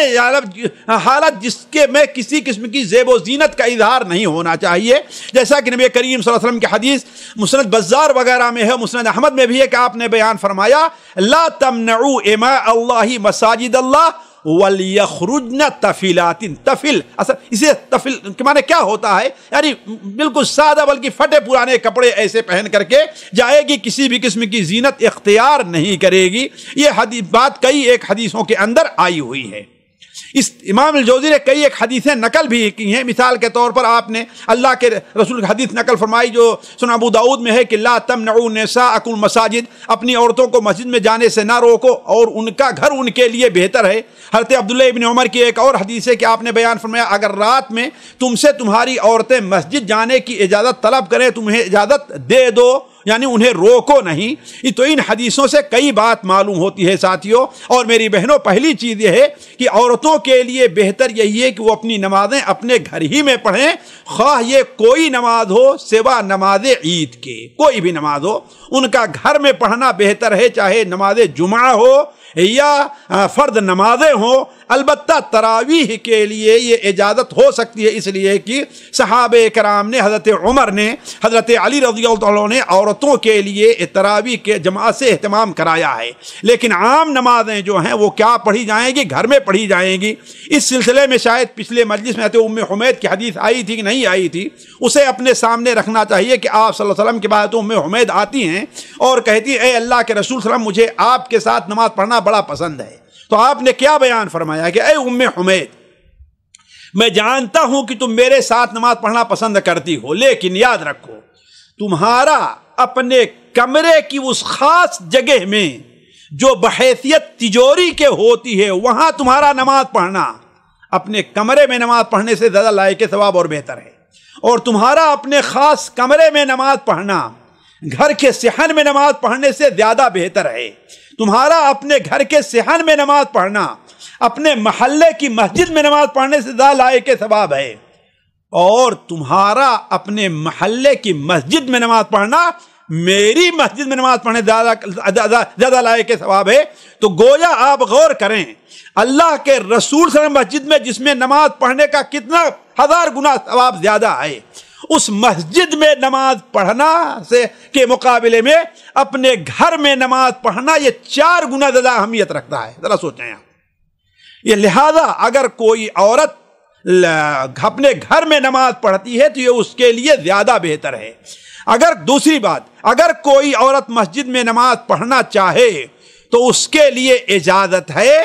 حالت جس کے میں کسی قسم کی زیب و زینت کا اظہار نہیں ہونا چاہیے، جیسا کہ نبی کریم صلی اللہ علیہ وسلم کی حدیث مسند بزار وغیرہ میں ہے، مسند احمد میں بھی ہے کہ آپ نے بیان فرمایا لا تمنعوا اماء اللہ مساجد اللہ وَلْيَخْرُجْنَ تَفِلَاتٍ۔ تفل اصل اسے تفل کے معنی کیا ہوتا ہے، یعنی بالکل سادہ بلکہ پھٹے پرانے کپڑے ایسے پہن کر کے جائے گی، کسی بھی قسم کی زینت اختیار نہیں کرے گی۔ یہ بات کئی ایک حدیثوں کے اندر آئی ہوئی ہے۔ اس امام الجوزی نے کئی ایک حدیثیں نقل بھی کی ہیں۔ مثال کے طور پر آپ نے اللہ کے رسول کی حدیث نقل فرمائی جو سنن ابو داؤد میں ہے کہ لا تمنعوا نساءکم المساجد، اپنی عورتوں کو مسجد میں جانے سے نہ روکو اور ان کا گھر ان کے لیے بہتر ہے۔ حضرت عبداللہ ابن عمر کی ایک اور حدیث ہے کہ آپ نے بیان فرمایا اگر رات میں تم سے تمہاری عورتیں مسجد جانے کی اجازت طلب کریں تمہیں اجازت دے دو، یعنی انہیں روکو نہیں۔ تو ان حدیثوں سے کئی بات معلوم ہوتی ہے ساتھیوں اور میری بہنوں۔ پہلی چیز یہ ہے کہ عورتوں کے لیے بہتر یہی ہے کہ وہ اپنی نمازیں اپنے گھر ہی میں پڑھیں، خواہ یہ کوئی نماز ہو سوا نماز عید کے، کوئی بھی نماز ہو ان کا گھر میں پڑھنا بہتر ہے، چاہے نماز جمعہ ہو یا فرد نمازیں ہوں۔ البتہ تراویح کے لیے یہ اجازت ہو سکتی ہے، اس لیے کہ صحابہ کرام نے، حضرت عمر نے، حضرت علی رضی اللہ عنہ نے عورتوں کے لیے تراویح کے جماعت سے اہتمام کرایا ہے۔ لیکن عام نمازیں جو ہیں وہ کیا پڑھی جائیں گی، گھر میں پڑھی جائیں گی۔ اس سلسلے میں شاید پچھلے مجلس میں حضرت ام حمید کی حدیث آئی تھی کہ نہیں آئی تھی، اسے اپنے سامنے رکھنا چاہیے کہ آپ صلی اللہ علیہ وسلم کے بعد ام حمید آتی ہیں اور کہتی ہیں اے اللہ کے رسول صلی اللہ علیہ وسلم مجھے آپ کے ساتھ نماز پڑھنا بڑا پسند ہے۔ تو آپ نے کیا بیان فرمایا کہ اے ام حمید میں جانتا ہوں کہ تم میرے ساتھ نماز پڑھنا پسند کرتی ہو، لیکن یاد رکھو تمہارا اپنے کمرے کی اس خاص جگہ میں جو بحیثیت تجوری کے ہوتی ہے وہاں تمہارا نماز پڑھنا اپنے کمرے میں نماز پڑھنے سے زیادہ لائق ثواب اور بہتر ہے، اور تمہارا اپنے خاص کمرے میں نماز پڑھنا گھر کے صحن میں نماز پڑھنے سے زیادہ بہتر ہے۔ تمہارا اپنے گھر کے صحن میں نماز پڑھنا اپنے محلے کی مسجد میں نماز پڑھنے سے زیادہ لائق ثواب ہے، اور تمہارا اپنے محلے کی مسجد میں نماز پڑھنا میری مسجد میں نماز پڑھنے زیادہ لائق ثواب ہے۔ تو گویا آپ غور کریں اللہ کے رسول صلی اللہ علیہ وسلم مسجد میں جس میں نماز پڑھنے کا کتنا 1000 گنا ثواب زیادہ ہے، اس مسجد میں نماز پڑھنا سے کے مقابلے میں اپنے گھر میں نماز پڑھنا یہ 4 گنا زیادہ اہمیت رکھتا ہے۔ ذرا سوچیں آپ یہ، لہذا اگر کوئی عورت اپنے گھر میں نماز پڑھتی ہے تو یہ اس کے لیے زیادہ بہتر ہے۔ اگر دوسری بات، اگر کوئی عورت مسجد میں نماز پڑھنا چاہے تو اس کے لیے اجازت ہے،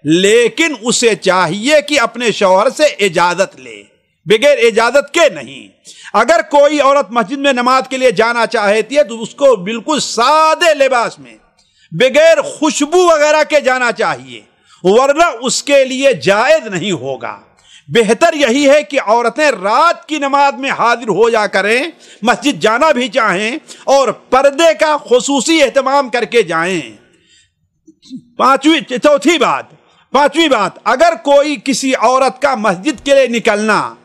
لیکن اسے چاہیے کہ اپنے شوہر سے اجازت لے، بغیر اجازت کے نہیں۔ اگر کوئی عورت مسجد میں نماز کے لیے جانا چاہتی ہے تو اس کو بالکل سادے لباس میں بغیر خوشبو وغیرہ کے جانا چاہیے، ورنہ اس کے لیے جائز نہیں ہوگا۔ بہتر یہی ہے کہ عورتیں رات کی نماز میں حاضر ہو جا کریں، مسجد جانا بھی چاہیں اور پردے کا خصوصی اہتمام کر کے جائیں۔ پانچویں بات، اگر کوئی کسی عورت کا مسجد کے لیے نکلنا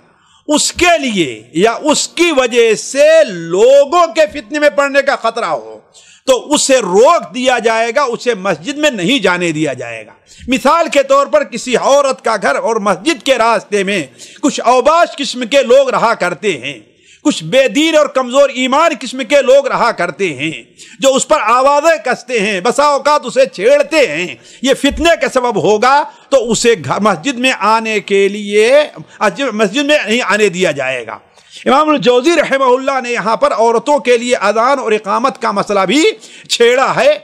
اس کے لیے یا اس کی وجہ سے لوگوں کے فتنے میں پڑنے کا خطرہ ہو تو اسے روک دیا جائے گا، اسے مسجد میں نہیں جانے دیا جائے گا۔ مثال کے طور پر کسی عورت کا گھر اور مسجد کے راستے میں کچھ اوباش قسم کے لوگ رہا کرتے ہیں، کچھ بے دین اور کمزور ایمان قسم کے لوگ رہا کرتے ہیں جو اس پر آوازیں کستے ہیں، بسا اوقات اسے چھیڑتے ہیں، یہ فتنے کا سبب ہوگا تو اسے مسجد میں آنے کے لیے مسجد میں نہیں آنے دیا جائے گا۔ امام الجوزی رحمہ اللہ نے یہاں پر عورتوں کے لیے اذان اور اقامت کا مسئلہ بھی چھیڑا ہے۔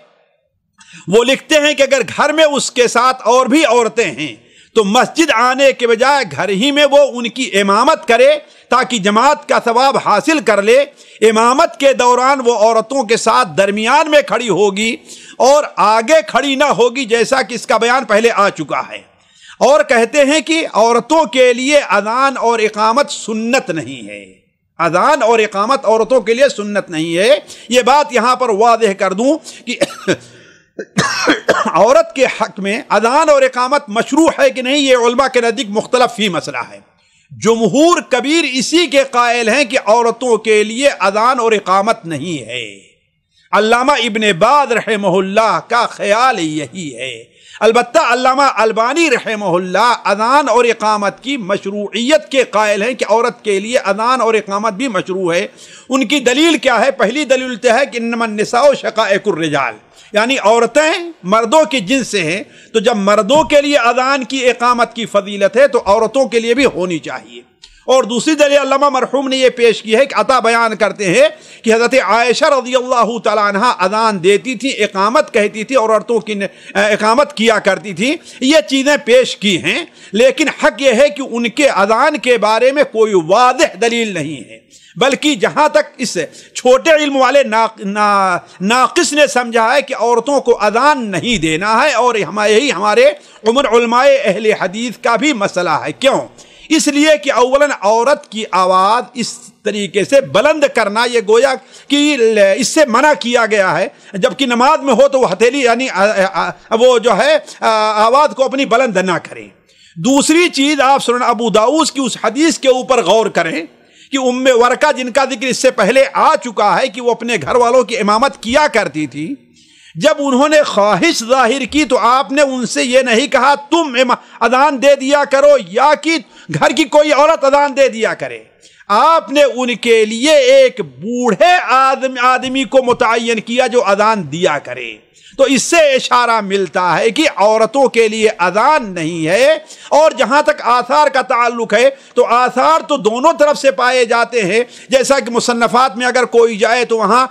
وہ لکھتے ہیں کہ اگر گھر میں اس کے ساتھ اور بھی عورتیں ہیں تو مسجد آنے کے بجائے گھر ہی میں وہ ان کی امامت کرے تاکہ جماعت کا ثواب حاصل کر لے۔ امامت کے دوران وہ عورتوں کے ساتھ درمیان میں کھڑی ہوگی اور آگے کھڑی نہ ہوگی، جیسا کہ اس کا بیان پہلے آ چکا ہے۔ اور کہتے ہیں کہ عورتوں کے لیے اذان اور اقامت سنت نہیں ہے، اذان اور اقامت عورتوں کے لیے سنت نہیں ہے۔ یہ بات یہاں پر واضح کر دوں کہ عورت کے حق میں اذان اور اقامت مشروع ہے کہ نہیں، یہ علماء کے نزدیک مختلف فی مسئلہ ہے۔ جمہور کبیر اسی کے قائل ہیں کہ عورتوں کے لیے اذان اور اقامت نہیں ہے۔ علامہ ابن باز رحمہ اللہ کا خیال یہی ہے۔ البتہ علامہ البانی رحمہ اللہ اذان اور اقامت کی مشروعیت کے قائل ہیں کہ عورت کے لیے اذان اور اقامت بھی مشروع ہے۔ ان کی دلیل کیا ہے؟ پہلی دلیل تو ہے کہ انما النساء شقائق الرجال، یعنی عورتیں مردوں کی جنس سے ہیں، تو جب مردوں کے لیے اذان کی اقامت کی فضیلت ہے تو عورتوں کے لیے بھی ہونی چاہیے۔ اور دوسری دلیل علامہ مرحوم نے یہ پیش کی ہے کہ عطا بیان کرتے ہیں کہ حضرت عائشہ رضی اللہ تعالیٰ عنہ اذان دیتی تھی، اقامت کہتی تھی اور عورتوں کی اقامت کیا کرتی تھی۔ یہ چیزیں پیش کی ہیں، لیکن حق یہ ہے کہ ان کے اذان کے بارے میں کوئی واضح دلیل نہیں ہے، بلکہ جہاں تک اس چھوٹے علم والے ناقص نے سمجھا ہے کہ عورتوں کو اذان نہیں دینا ہے، اور یہی ہمارے علماء اہل حدیث کا بھی مسئلہ ہے۔ کیوں؟ اس لیے کہ اولاً عورت کی آواز اس طریقے سے بلند کرنا یہ گویا کہ اس سے منع کیا گیا ہے، جبکہ نماز میں ہو تو وہ ہتھیلی یعنی وہ جو ہے آواز کو اپنی بلند نہ کریں۔ دوسری چیز، آپ سنن ابو داؤد کی اس حدیث کے اوپر غور کریں کہ ام ورقہ جن کا ذکر اس سے پہلے آ چکا ہے کہ وہ اپنے گھر والوں کی امامت کیا کرتی تھی، جب انہوں نے خواہش ظاہر کی تو آپ نے ان سے یہ نہیں کہا تم اذان دے دیا کرو یا کہ گھر کی کوئی عورت اذان دے دیا کرے۔ آپ نے ان کے لیے ایک بوڑھے آدمی کو متعین کیا جو اذان دیا کرے۔ تو اس سے اشارہ ملتا ہے کہ عورتوں کے لیے اذان نہیں ہے۔ اور جہاں تک آثار کا تعلق ہے تو آثار تو دونوں طرف سے پائے جاتے ہیں، جیسا کہ مصنفات میں اگر کوئی جائے تو وہاں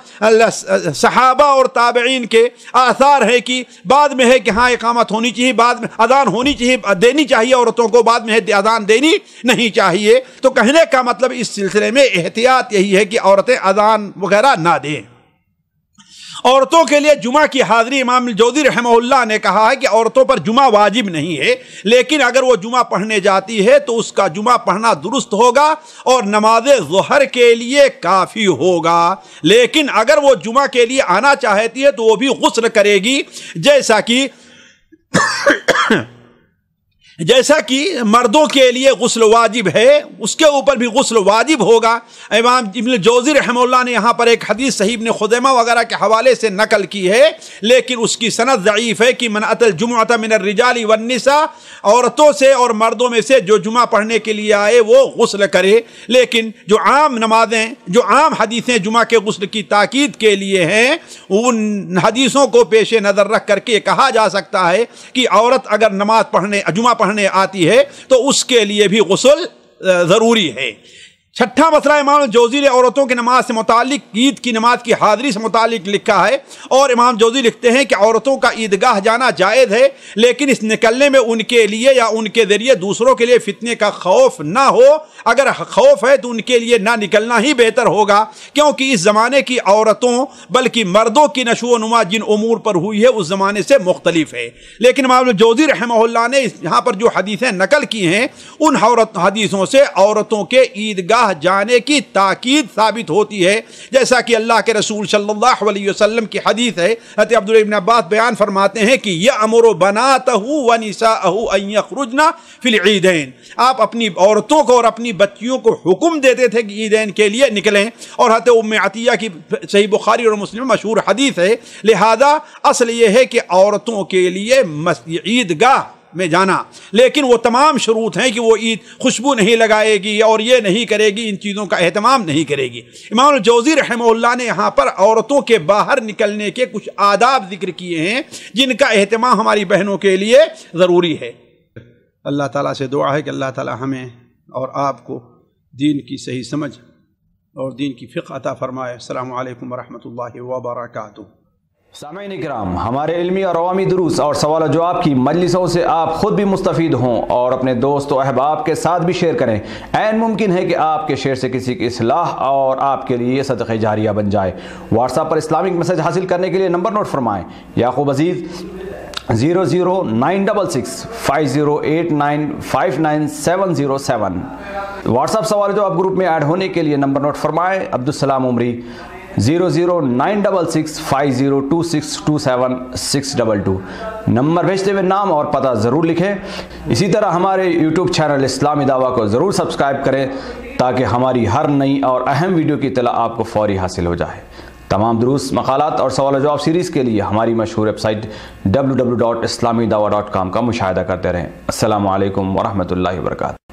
صحابہ اور تابعین کے آثار ہے کہ بعد میں ہے کہ ہاں اقامت ہونی چاہیے، بعد میں اذان ہونی چاہیے، دینی چاہیے عورتوں کو، بعد میں ہے اذان دینی نہیں چاہیے۔ تو کہنے کا مطلب اس سلسلے میں احتیاط یہی ہے کہ عورتیں اذان وغیرہ نہ دیں۔ عورتوں کے لیے جمعہ کی حاضری، امام الجوزی رحمہ اللہ نے کہا ہے کہ عورتوں پر جمعہ واجب نہیں ہے، لیکن اگر وہ جمعہ پڑھنے جاتی ہے تو اس کا جمعہ پڑھنا درست ہوگا اور نماز ظہر کے لیے کافی ہوگا۔ لیکن اگر وہ جمعہ کے لیے آنا چاہتی ہے تو وہ بھی غسل کرے گی، جیسا کہ مردوں کے لیے غسل واجب ہے، اس کے اوپر بھی غسل واجب ہوگا۔ امام ابن الجوزی رحمہ اللہ نے یہاں پر ایک حدیث صحیح ابن خزیمہ وغیرہ کے حوالے سے نقل کی ہے، لیکن اس کی سند ضعیف ہے کہ من اتى الجمعۃ من الرجال والنساء، عورتوں سے اور مردوں میں سے جو جمعہ پڑھنے کے لیے آئے وہ غسل کرے۔ لیکن جو عام نمازیں، جو عام حدیثیں جمعہ کے غسل کی تاکید کے لیے ہیں، ان حدیثوں کو پیش نظر رکھ کر کے کہا جا سکتا ہے کہ عورت اگر نماز پڑھنے جمعہ پڑھنے آتی ہے تو اس کے لیے بھی غسل ضروری ہے۔ چھٹا مسئلہ امام جوزی نے عورتوں کی نماز سے متعلق عید کی نماز کی حاضری سے متعلق لکھا ہے، اور امام جوزی لکھتے ہیں کہ عورتوں کا عیدگاہ جانا جائز ہے، لیکن اس نکلنے میں ان کے لیے یا ان کے ذریعے دوسروں کے لیے فتنے کا خوف نہ ہو۔ اگر خوف ہے تو ان کے لیے نہ نکلنا ہی بہتر ہوگا، کیونکہ اس زمانے کی عورتوں بلکہ مردوں کی نشو و نما جن امور پر ہوئی ہے اس زمانے سے مختلف ہے۔ لیکن امام جوزی رحمہ اللہ نے یہاں پر جو حدیثیں نقل کی ہیں ان حدیثوں سے عورتوں کے عیدگاہ جانے کی تاکید ثابت ہوتی ہے، جیسا کہ اللہ کے رسول صلی اللہ علیہ وسلم کی حدیث ہے۔ حضرت عبداللہ بن عباس بیان فرماتے ہیں کہ یأمر بناتہ ونساءہ ان یخرجن فی العیدین، آپ اپنی عورتوں کو اور اپنی بچیوں کو حکم دیتے تھے کہ عیدین کے لیے نکلیں، اور حضرت ام عطیہ کی صحیح بخاری اور مسلم مشہور حدیث ہے۔ لہذا اصل یہ ہے کہ عورتوں کے لیے عیدگاہ میں جانا، لیکن وہ تمام شروط ہیں کہ وہ عید خوشبو نہیں لگائے گی اور یہ نہیں کرے گی، ان چیزوں کا اہتمام نہیں کرے گی۔ امام الجوزی رحمہ اللہ نے یہاں پر عورتوں کے باہر نکلنے کے کچھ آداب ذکر کیے ہیں جن کا اہتمام ہماری بہنوں کے لیے ضروری ہے۔ اللہ تعالیٰ سے دعا ہے کہ اللہ تعالیٰ ہمیں اور آپ کو دین کی صحیح سمجھ اور دین کی فقہ عطا فرمائے۔ السلام علیکم ورحمۃ اللہ وبرکاتہ۔ سامعین کرام، ہمارے علمی اور عوامی دروس اور سوال و جواب کی مجلسوں سے آپ خود بھی مستفید ہوں اور اپنے دوست و احباب کے ساتھ بھی شیئر کریں۔ عین ممکن ہے کہ آپ کے شیئر سے کسی کی اصلاح اور آپ کے لیے صدقہ جاریہ بن جائے۔ واٹس ایپ پر اسلامک میسج حاصل کرنے کے لیے نمبر نوٹ فرمائیں: یعقوب عزیز 009665089597707۔ واٹس ایپ سوال جو آپ گروپ میں ایڈ ہونے کے لیے نمبر نوٹ فرمائیں: عبدالسلام عمری 009665026272622۔ نمبر بھیجتے ہوئے نام اور پتہ ضرور لکھیں۔ اسی طرح ہمارے یوٹیوب چینل اسلامی دعویٰ کو ضرور سبسکرائب کریں تاکہ ہماری ہر نئی اور اہم ویڈیو کی اطلاع آپ کو فوری حاصل ہو جائے۔ تمام دروس، مقالات اور سوال و جواب سیریز کے لیے ہماری مشہور ویب سائٹ www.islamidawah.com کا مشاہدہ کرتے رہیں۔ السلام علیکم ورحمۃ اللہ وبرکاتہ۔